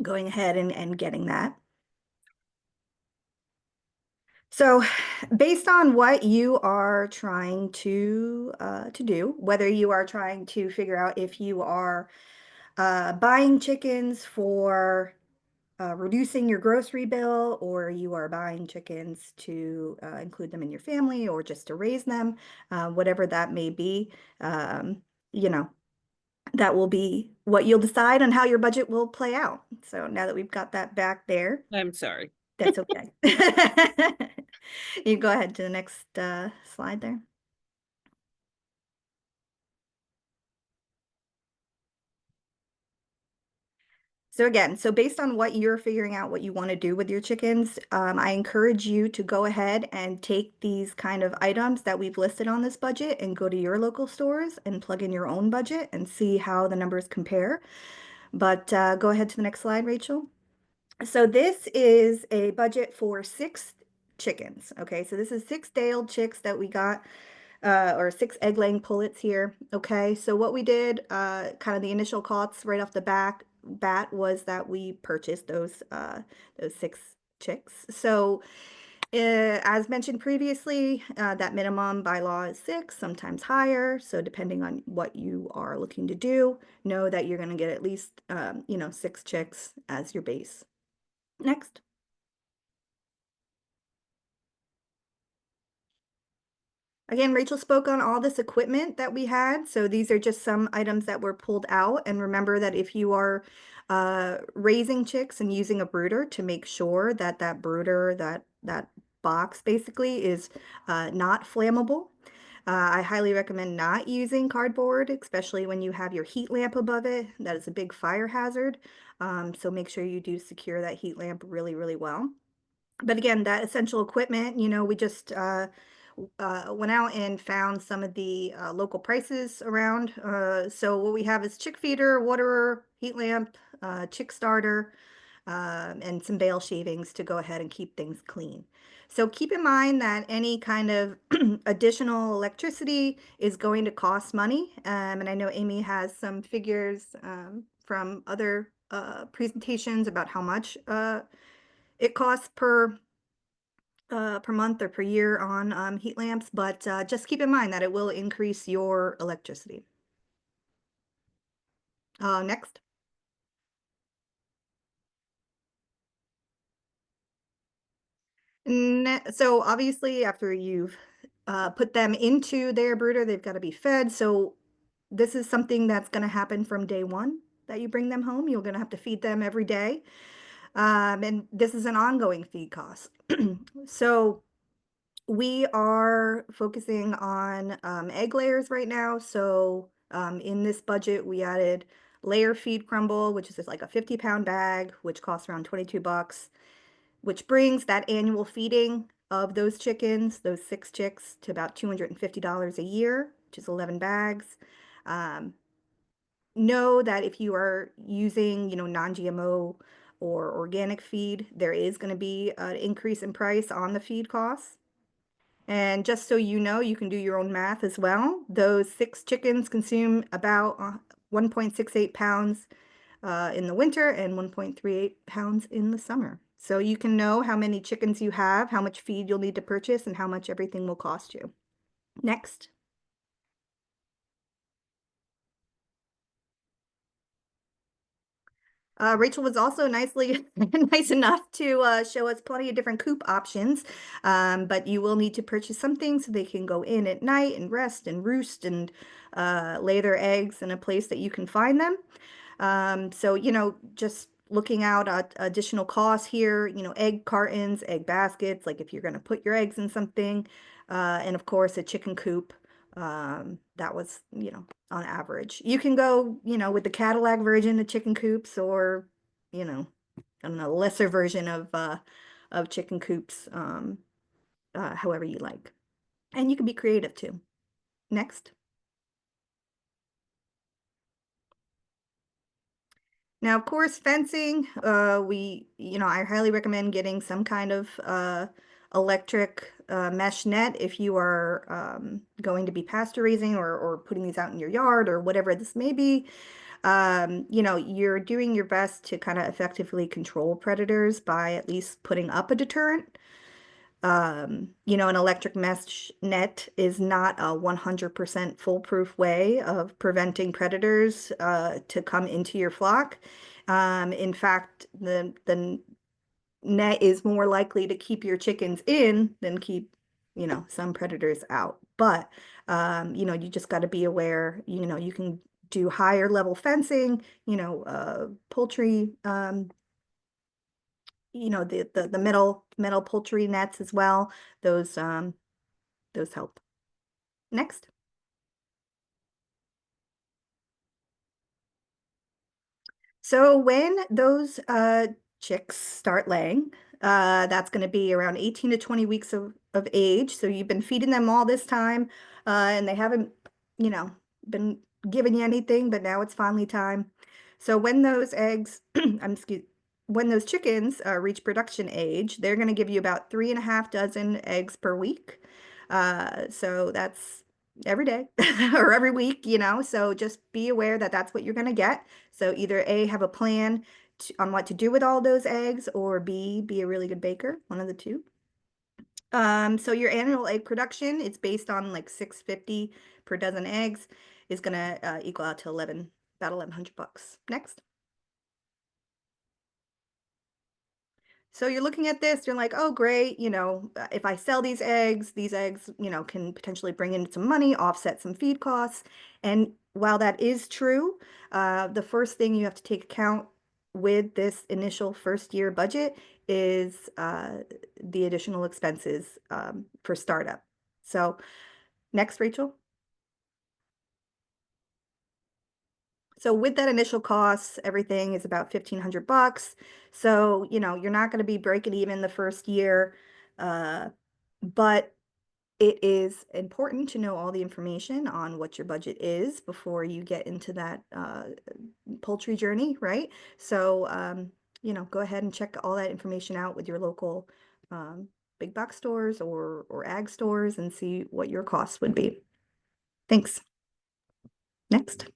going ahead and getting that. So based on what you are trying to do, whether you are trying to figure out if you are buying chickens for reducing your grocery bill, or you are buying chickens to include them in your family or just to raise them, whatever that may be, you know, that will be what you'll decide on how your budget will play out. So now that we've got that back there, I'm sorry. that's okay. You go ahead to the next slide there. So again, so based on what you're figuring out what you want to do with your chickens, I encourage you to go ahead and take these kind of items that we've listed on this budget and go to your local stores and plug in your own budget and see how the numbers compare. But go ahead to the next slide, Rachel. So this is a budget for 6 chickens. Okay, so this is 6 day-old chicks that we got, or 6 egg-laying pullets here. Okay, so what we did, kind of the initial costs right off the bat was that we purchased those 6 chicks. So as mentioned previously, that minimum by law is 6, sometimes higher. So depending on what you are looking to do, know that you're going to get at least, 6 chicks as your base. Next. Again, Rachel spoke on all this equipment that we had. So these are just some items that were pulled out. And remember that if you are raising chicks and using a brooder, to make sure that that brooder, that box basically is not flammable. I highly recommend not using cardboard, especially when you have your heat lamp above it. That is a big fire hazard. So make sure you do secure that heat lamp really, really well. But again, that essential equipment, we just went out and found some of the local prices around. So what we have is chick feeder, waterer, heat lamp, chick starter, and some bale shavings to go ahead and keep things clean. So keep in mind that any kind of additional electricity is going to cost money. And I know Amy has some figures from other presentations about how much it costs per month or per year on heat lamps, but just keep in mind that it will increase your electricity. Next. So obviously after you've put them into their brooder, they've got to be fed. So this is something that's going to happen from day one that you bring them home. You're going to have to feed them every day. And this is an ongoing feed cost. So we are focusing on egg layers right now. So in this budget, we added layer feed crumble, which is just like a 50-pound bag, which costs around 22 bucks, which brings that annual feeding of those chickens, those 6 chicks, to about $250 a year, which is 11 bags. Know that if you are using, non-GMO or organic feed, there is going to be an increase in price on the feed costs. And just so you know, you can do your own math as well. Those 6 chickens consume about 1.68 pounds in the winter and 1.38 pounds in the summer. So you can know how many chickens you have, how much feed you'll need to purchase, and how much everything will cost you. Next. Rachel was also nicely nice enough to show us plenty of different coop options, but you will need to purchase something so they can go in at night and rest and roost and lay their eggs in a place that you can find them. So, just looking out at additional costs here, egg cartons, egg baskets, like if you're going to put your eggs in something, and of course a chicken coop. That was, on average. You can go, with the Cadillac version of chicken coops, or, I don't know, lesser version of chicken coops, however you like. And you can be creative too. Next. Now, of course, fencing, I highly recommend getting some kind of electric mesh net if you are going to be pasture raising or putting these out in your yard or whatever this may be. You're doing your best to kind of effectively control predators by at least putting up a deterrent. An electric mesh net is not a 100% foolproof way of preventing predators to come into your flock. In fact, the net is more likely to keep your chickens in than keep, some predators out. But, you just got to be aware, you can do higher level fencing, poultry, the metal poultry nets as well. Those help. Next. So when those chicks start laying, that's going to be around 18 to 20 weeks of age. So you've been feeding them all this time, and they haven't, you know, been giving you anything, but now it's finally time. So when those eggs, when those chickens reach production age, they're going to give you about 3.5 dozen eggs per week. So that's every day or every week, you know, so just be aware that that's what you're going to get. So either A, have a plan on what to do with all those eggs, or B, be a really good baker, one of the two. So your annual egg production, it's based on like 650 per dozen eggs, is gonna equal out to about $1,100. Next. So you're looking at this, you're like, oh, great, you know, if I sell these eggs, you know, can potentially bring in some money, offset some feed costs. And while that is true, the first thing you have to take account with this initial first year budget is the additional expenses for startup. So next, Rachel. So with that initial cost, everything is about $1,500. So, you know, you're not going to be breaking even the first year, but it is important to know all the information on what your budget is before you get into that poultry journey, right? So, you know, go ahead and check all that information out with your local big box stores or ag stores and see what your costs would be. Thanks. Next.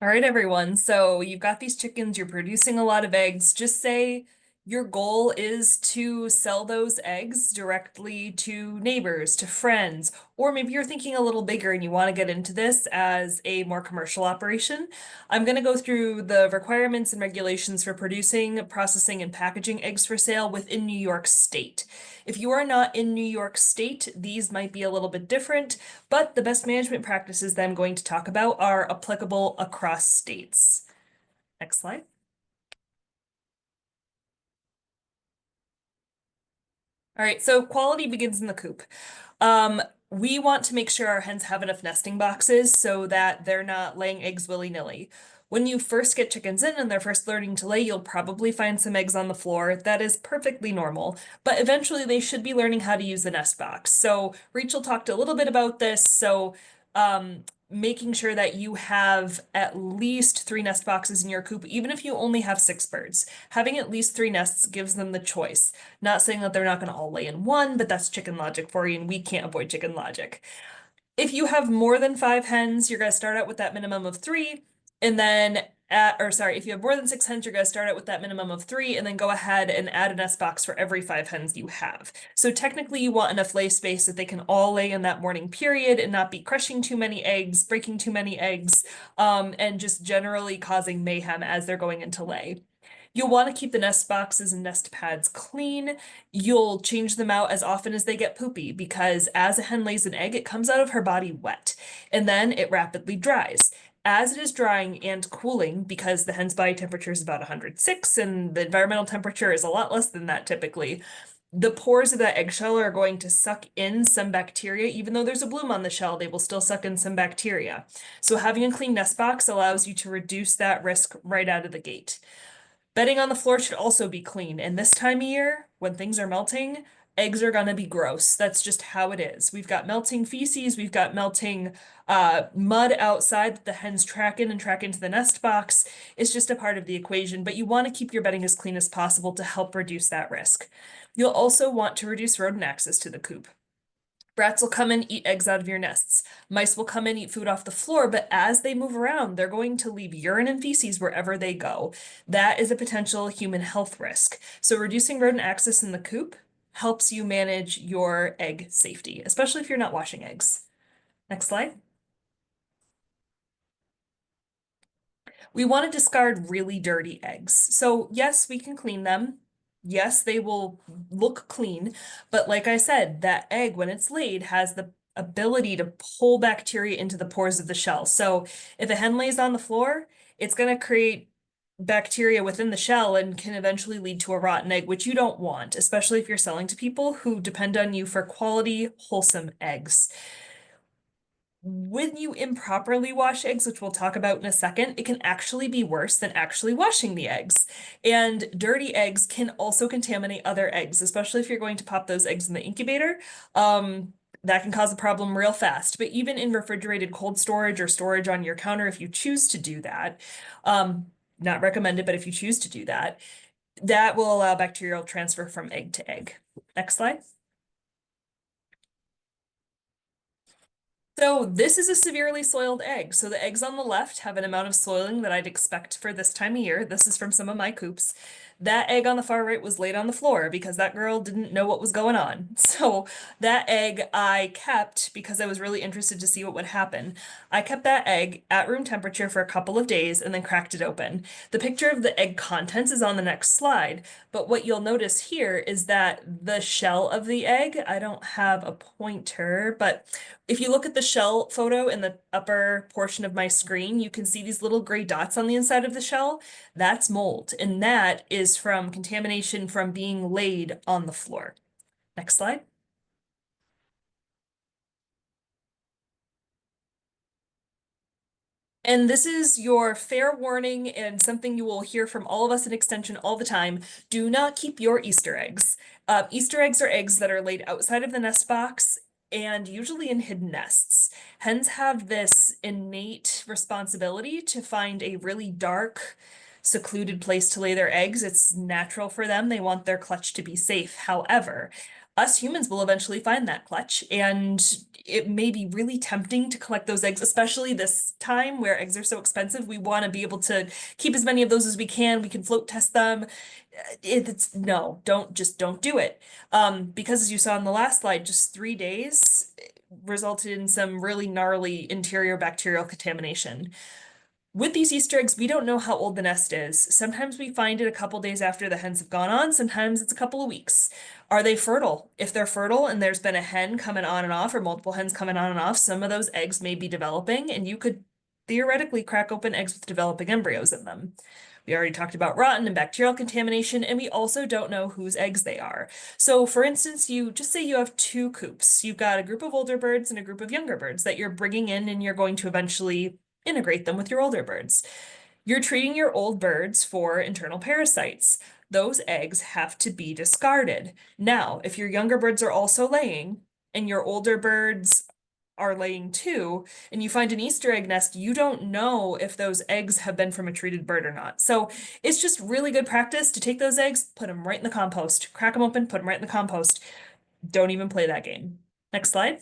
All right, everyone. So you've got these chickens, you're producing a lot of eggs. Just say your goal is to sell those eggs directly to neighbors, to friends, or maybe you're thinking a little bigger and you want to get into this as a more commercial operation. I'm going to go through the requirements and regulations for producing, processing, and packaging eggs for sale within New York State. If you are not in New York State, these might be a little bit different, but the best management practices that I'm going to talk about are applicable across states. Next slide. All right, so quality begins in the coop. We want to make sure our hens have enough nesting boxes so that they're not laying eggs willy-nilly. When you first get chickens in and they're first learning to lay, you'll probably find some eggs on the floor. That is perfectly normal, but eventually they should be learning how to use the nest box. So Rachel talked a little bit about this. So making sure that you have at least 3 nest boxes in your coop, even if you only have 6 birds. Having at least 3 nests gives them the choice. Not saying that they're not going to all lay in one, but that's chicken logic for you, and we can't avoid chicken logic. If you have more than 5 hens, you're going to start out with that minimum of 3, and then if you have more than 6 hens, you're going to start out with that minimum of 3, and then go ahead and add a nest box for every 5 hens you have. So technically you want enough lay space that they can all lay in that morning period and not be crushing too many eggs, breaking too many eggs, and just generally causing mayhem as they're going into lay. You'll want to keep the nest boxes and nest pads clean. You'll change them out as often as they get poopy because as a hen lays an egg, it comes out of her body wet and then it rapidly dries. As it is drying and cooling, because the hen's body temperature is about 106 and the environmental temperature is a lot less than that typically, the pores of that eggshell are going to suck in some bacteria. Even though there's a bloom on the shell, they will still suck in some bacteria. So having a clean nest box allows you to reduce that risk right out of the gate. Bedding on the floor should also be clean. And this time of year, when things are melting, eggs are gonna be gross. That's just how it is. We've got melting feces, we've got melting mud outside that the hens track in and track into the nest box. It's just a part of the equation, but you want to keep your bedding as clean as possible to help reduce that risk. You'll also want to reduce rodent access to the coop. Rats will come and eat eggs out of your nests. Mice will come and eat food off the floor, but as they move around, they're going to leave urine and feces wherever they go. That is a potential human health risk. So reducing rodent access in the coop helps you manage your egg safety, especially if you're not washing eggs. Next slide. We want to discard really dirty eggs. So yes, we can clean them. Yes, they will look clean, but like I said, that egg, when it's laid, has the ability to pull bacteria into the pores of the shell. So if a hen lays on the floor, it's going to create bacteria within the shell and can eventually lead to a rotten egg, which you don't want, especially if you're selling to people who depend on you for quality, wholesome eggs. When you improperly wash eggs, which we'll talk about in a second, it can actually be worse than actually washing the eggs. And dirty eggs can also contaminate other eggs, especially if you're going to pop those eggs in the incubator. That can cause a problem real fast. But even in refrigerated cold storage or storage on your counter, if you choose to do that, not recommended, but if you choose to do that, that will allow bacterial transfer from egg to egg. Next slide. So this is a severely soiled egg. So the eggs on the left have an amount of soiling that I'd expect for this time of year. This is from some of my coops. That egg on the far right was laid on the floor because that girl didn't know what was going on. So that egg I kept because I was really interested to see what would happen. I kept that egg at room temperature for a couple of days and then cracked it open. The picture of the egg contents is on the next slide, but what you'll notice here is that the shell of the egg, I don't have a pointer, but if you look at the shell photo in the upper portion of my screen, you can see these little gray dots on the inside of the shell. That's mold, and that is from contamination from being laid on the floor. Next slide. And this is your fair warning and something you will hear from all of us in Extension all the time. Do not keep your Easter eggs. Easter eggs are eggs that are laid outside of the nest box and usually in hidden nests. Hens have this innate responsibility to find a really dark, secluded place to lay their eggs. It's natural for them. They want their clutch to be safe. However, us humans will eventually find that clutch, and it may be really tempting to collect those eggs, especially this time where eggs are so expensive. We want to be able to keep as many of those as we can. We can float test them. No, don't do it. Because as you saw in the last slide, just 3 days resulted in some really gnarly interior bacterial contamination. With these Easter eggs, we don't know how old the nest is. Sometimes we find it a couple days after the hens have gone on, sometimes it's a couple of weeks. Are they fertile? If they're fertile and there's been a hen coming on and off or multiple hens coming on and off, some of those eggs may be developing, and you could theoretically crack open eggs with developing embryos in them. We already talked about rotten and bacterial contamination, and we also don't know whose eggs they are. So for instance, you just say you have 2 coops. You've got a group of older birds and a group of younger birds that you're bringing in, and you're going to eventually integrate them with your older birds. You're treating your old birds for internal parasites. Those eggs have to be discarded. Now, if your younger birds are also laying and your older birds are laying too, and you find an Easter egg nest, you don't know if those eggs have been from a treated bird or not. So it's just really good practice to take those eggs, put them right in the compost, crack them open, put them right in the compost. Don't even play that game. Next slide.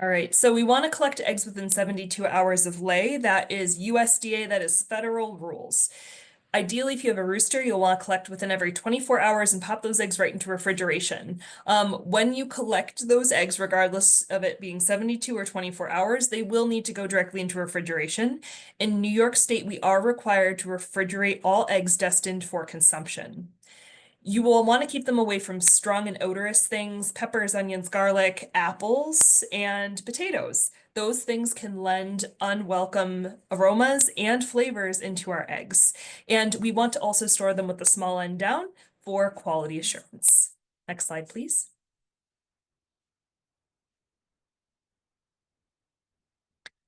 All right, so we want to collect eggs within 72 hours of lay. That is USDA, that is federal rules. Ideally, if you have a rooster, you'll want to collect within every 24 hours and pop those eggs right into refrigeration. When you collect those eggs, regardless of it being 72 or 24 hours, they will need to go directly into refrigeration. In New York State, we are required to refrigerate all eggs destined for consumption. You will want to keep them away from strong and odorous things, peppers, onions, garlic, apples, and potatoes. Those things can lend unwelcome aromas and flavors into our eggs. And we want to also store them with the small end down for quality assurance. Next slide, please.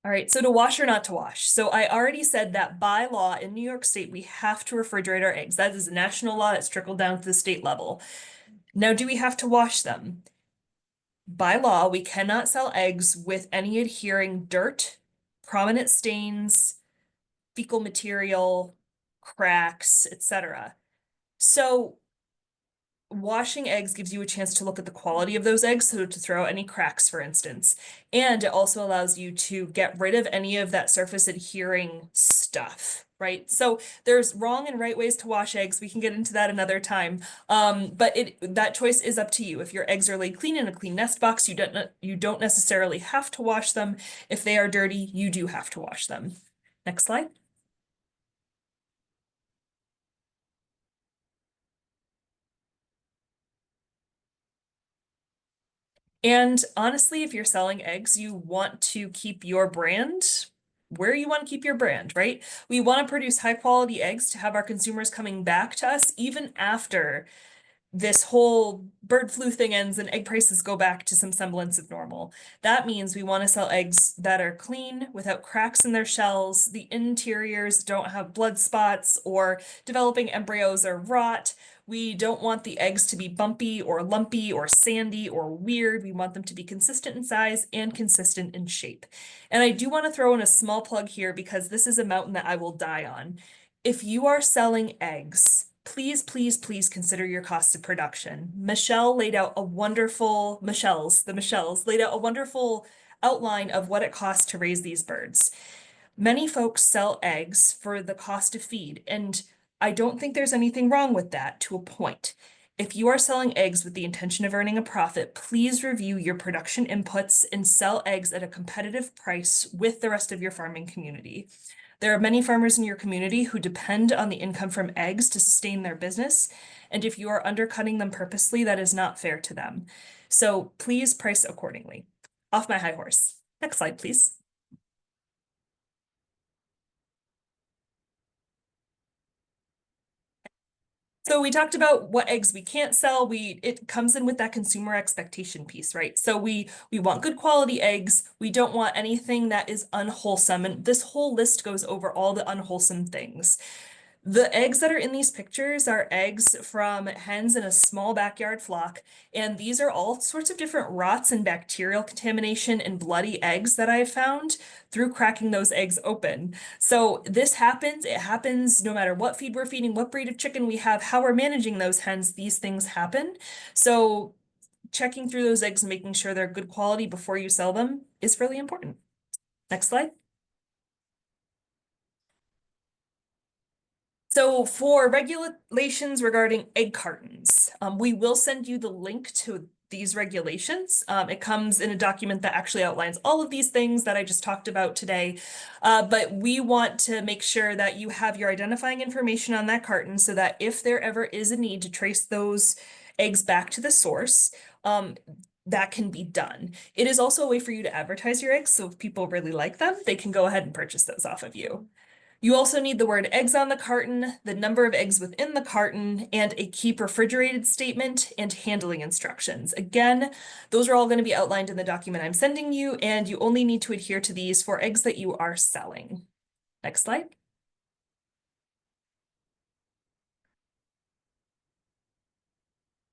All right, so to wash or not to wash. So I already said that by law in New York State, we have to refrigerate our eggs. That is a national law that's trickled down to the state level. Now, do we have to wash them? By law, we cannot sell eggs with any adhering dirt, prominent stains, fecal material, cracks, etc. So washing eggs gives you a chance to look at the quality of those eggs, so to throw out any cracks, for instance. And it also allows you to get rid of any of that surface adhering stuff, right? So there's wrong and right ways to wash eggs. We can get into that another time. But that choice is up to you. If your eggs are laid clean in a clean nest box, you don't necessarily have to wash them. If they are dirty, you do have to wash them. Next slide. And honestly, if you're selling eggs, you want to keep your brand where you want to keep your brand, right? We want to produce high quality eggs to have our consumers coming back to us even after this whole bird flu thing ends and egg prices go back to some semblance of normal. That means we want to sell eggs that are clean, without cracks in their shells. The interiors don't have blood spots or developing embryos or rot. We don't want the eggs to be bumpy or lumpy or sandy or weird. We want them to be consistent in size and consistent in shape. And I do want to throw in a small plug here because this is a mountain that I will die on. If you are selling eggs, please, please, please consider your cost of production. Michelle's laid out a wonderful outline of what it costs to raise these birds. Many folks sell eggs for the cost of feed, and I don't think there's anything wrong with that to a point. If you are selling eggs with the intention of earning a profit, please review your production inputs and sell eggs at a competitive price with the rest of your farming community. There are many farmers in your community who depend on the income from eggs to sustain their business, and if you are undercutting them purposely, that is not fair to them. So please price accordingly. Off my high horse. Next slide, please. So we talked about what eggs we can't sell. It comes in with that consumer expectation piece, right? So we want good quality eggs. We don't want anything that is unwholesome. And this whole list goes over all the unwholesome things. The eggs that are in these pictures are eggs from hens in a small backyard flock, and these are all sorts of different rots and bacterial contamination and bloody eggs that I've found through cracking those eggs open. So this happens, it happens no matter what feed we're feeding, what breed of chicken we have, how we're managing those hens, these things happen. So checking through those eggs and making sure they're good quality before you sell them is really important. Next slide. So for regulations regarding egg cartons, we will send you the link to these regulations. It comes in a document that actually outlines all of these things that I just talked about today. But we want to make sure that you have your identifying information on that carton so that if there ever is a need to trace those eggs back to the source, that can be done. It is also a way for you to advertise your eggs. So if people really like them, they can go ahead and purchase those off of you. You also need the word eggs on the carton, the number of eggs within the carton, and a keep refrigerated statement and handling instructions. Again, those are all going to be outlined in the document I'm sending you, and you only need to adhere to these for eggs that you are selling. Next slide.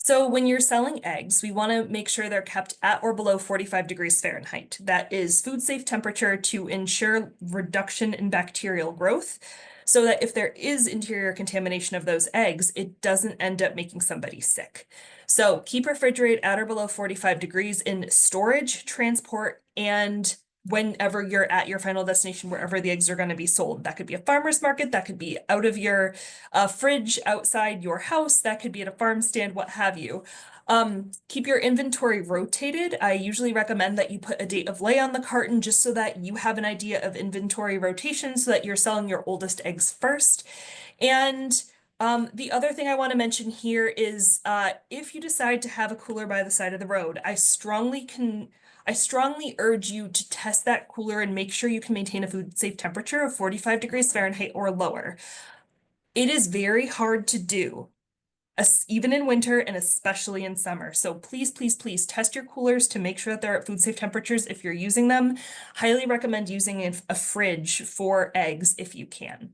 So when you're selling eggs, we want to make sure they're kept at or below 45 degrees Fahrenheit. That is food safe temperature to ensure reduction in bacterial growth, so that if there is interior contamination of those eggs, it doesn't end up making somebody sick. So keep refrigerate at or below 45 degrees in storage, transport, and whenever you're at your final destination, wherever the eggs are going to be sold. That could be a farmer's market, that could be out of your fridge outside your house, that could be at a farm stand, what have you. Keep your inventory rotated. I usually recommend that you put a date of lay on the carton just so that you have an idea of inventory rotation so that you're selling your oldest eggs first. And the other thing I want to mention here is if you decide to have a cooler by the side of the road, I strongly urge you to test that cooler and make sure you can maintain a food safe temperature of 45 degrees Fahrenheit or lower. It is very hard to do, even in winter and especially in summer. So please, please, please test your coolers to make sure that they're at food safe temperatures if you're using them. Highly recommend using a fridge for eggs if you can.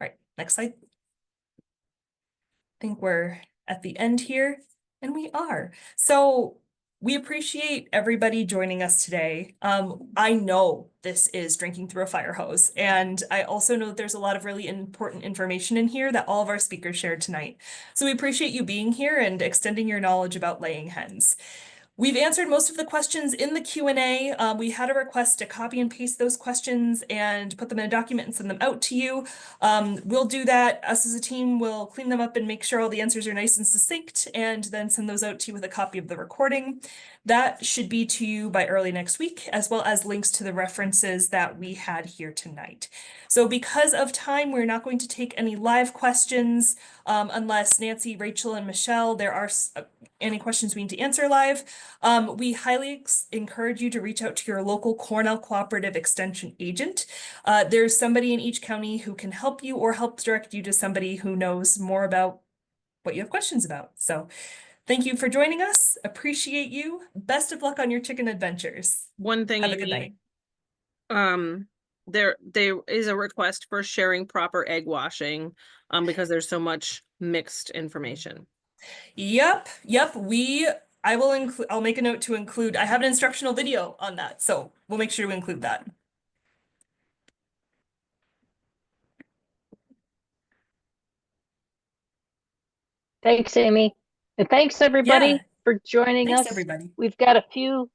All right, next slide. I think we're at the end here, and we are. So we appreciate everybody joining us today. I know this is drinking through a fire hose, and I also know that there's a lot of really important information in here that all of our speakers shared tonight. So we appreciate you being here and extending your knowledge about laying hens. We've answered most of the questions in the Q&A. We had a request to copy and paste those questions and put them in a document and send them out to you. We'll do that. Us as a team will clean them up and make sure all the answers are nice and succinct, and then send those out to you with a copy of the recording. That should be to you by early next week, as well as links to the references that we had here tonight. So because of time, we're not going to take any live questions unless Nancy, Rachel, and Michelle, there are any questions we need to answer live. We highly encourage you to reach out to your local Cornell Cooperative Extension agent. There's somebody in each county who can help you or help direct you to somebody who knows more about what you have questions about. So thank you for joining us. Appreciate you. Best of luck on your chicken adventures. One thing, Have a good Amy, night. there is a request for sharing proper egg washing, because there's so much mixed information. Yep. I'll make a note to include, I have an instructional video on that, so we'll make sure to include that. Thanks, Amy. And thanks everybody Yeah. for joining Thanks, us. everybody. We've got a few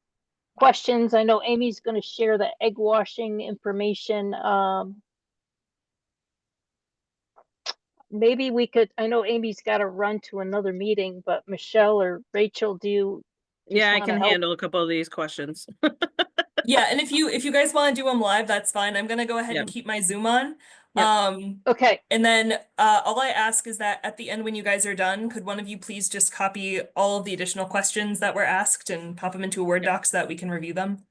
questions. I know Amy's going to share the egg washing information. Maybe we could, I know Amy's got to run to another meeting, but Michelle or Rachel, do you just Yeah, I want to can help? handle a couple of these questions. Yeah, and if you guys want to do them live, that's fine. I'm gonna go ahead and Yep. keep my Zoom on. Yep. Okay, And then all I ask is that at the end when you guys are done, could one of you please just copy all of the additional questions that were asked and pop them into a Word Yep. doc so that we can review them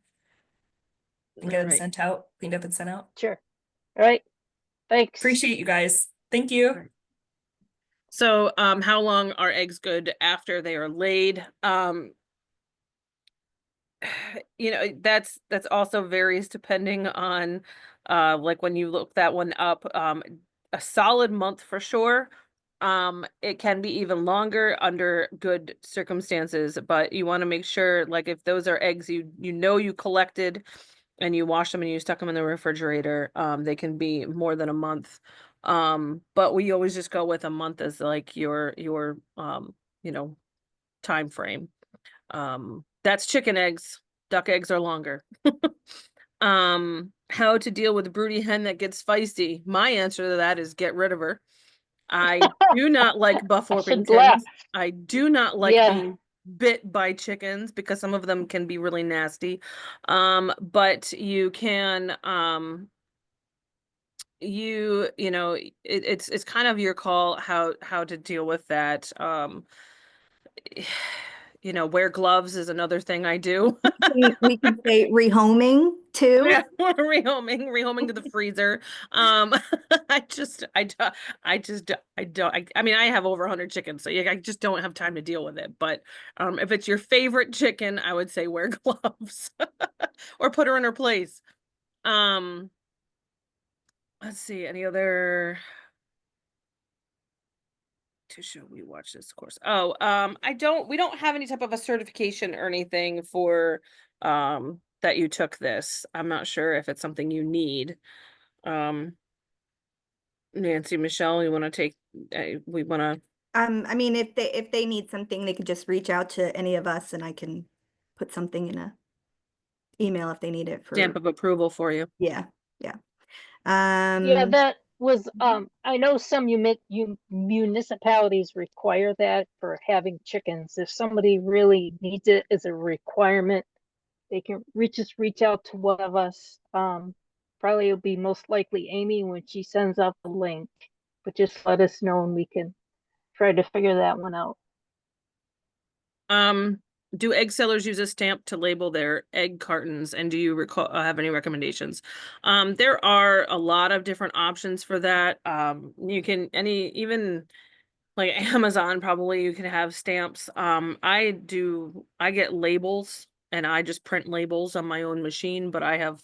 and get All them right. sent out, cleaned up and sent out. sure. All right, thanks. Appreciate you guys. Thank you. Right. So, how long are eggs good after they are laid? You know, that's also varies depending on, like when you look that one up, a solid month for sure. It can be even longer under good circumstances, but you want to make sure, like if those are eggs you know you collected and you wash them and you stuck them in the refrigerator, they can be more than a month. But we always just go with a month as like your you know, time frame. That's chicken eggs. Duck eggs are longer. How to deal with a broody hen that gets feisty? My answer to that is get rid of her. I do not like Buff I should laugh. Orpingtons. I do not like Yeah, being bit by chickens because some of them can be really nasty. But you can you know, it's kind of your call how to deal with that. You know, wear gloves is another thing I do. We can say rehoming too. Yeah, rehoming to the freezer. I just, I don't, I mean, I have over 100 chickens, so yeah, I just don't have time to deal with it. But if it's your favorite chicken, I would say wear gloves or put her in her place. Let's see, any other to show we watch this course. Oh, we don't have any type of a certification or anything for that you took this. I'm not sure if it's something you need. Nancy, Michelle, you want to take, we want to, I mean, if they need something, they could just reach out to any of us and I can put something in a email if they need it stamp for, of approval for you. yeah. yeah, that was, I know some municipalities require that for having chickens. If somebody really needs it as a requirement, they can just reach out to one of us. Probably it'll be most likely Amy when she sends out the link, but just let us know and we can try to figure that one out. Do egg sellers use a stamp to label their egg cartons, and do you recall have any recommendations? There are a lot of different options for that. You can even like Amazon, probably you can have stamps. I get labels and I just print labels on my own machine, but I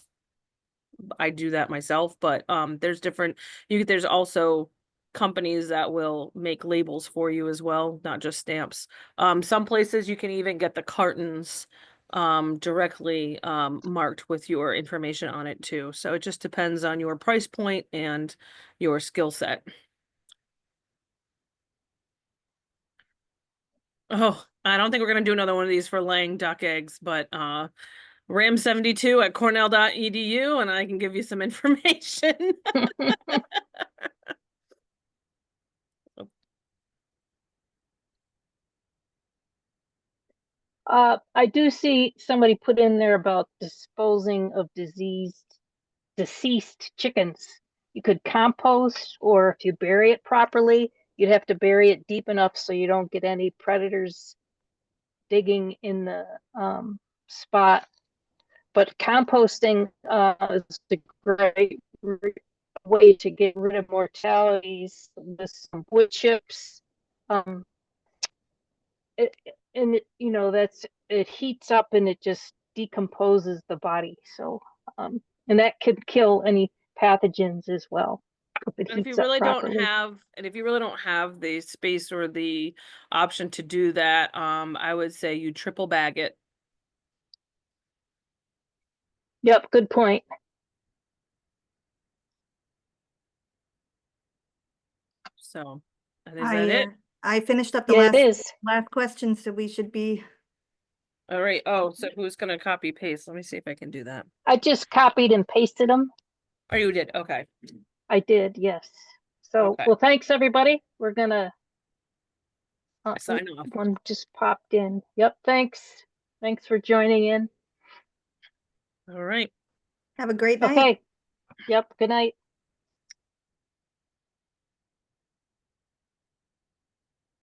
do that myself. But there's also companies that will make labels for you as well, not just stamps. Some places you can even get the cartons directly marked with your information on it too. So it just depends on your price point and your skill set. Oh, I don't think we're gonna do another one of these for laying duck eggs, but ram72@cornell.edu and I can give you some information. I do see somebody put in there about disposing of deceased chickens. You could compost, or if you bury it properly, you'd have to bury it deep enough so you don't get any predators digging in the spot. But composting is a great way to get rid of mortalities with some wood chips. And you know, it heats up and it just decomposes the body. So and that could kill any pathogens as well if it And if you heats up really don't properly. have, and if you really don't have the space or the option to do that, I would say you triple bag it. Yep, good point. So, is that it? I finished up the Yeah, it is. last question, so we should be. All right. Oh, so who's gonna copy paste? Let me see if I can do that. I just copied and pasted them. Oh, you did. Okay. I did, yes. So, Okay. well, thanks everybody. We're gonna Sign off. one just popped in. Yep, thanks. Thanks for joining in. All right. Have a great night. Okay. Yep, good night.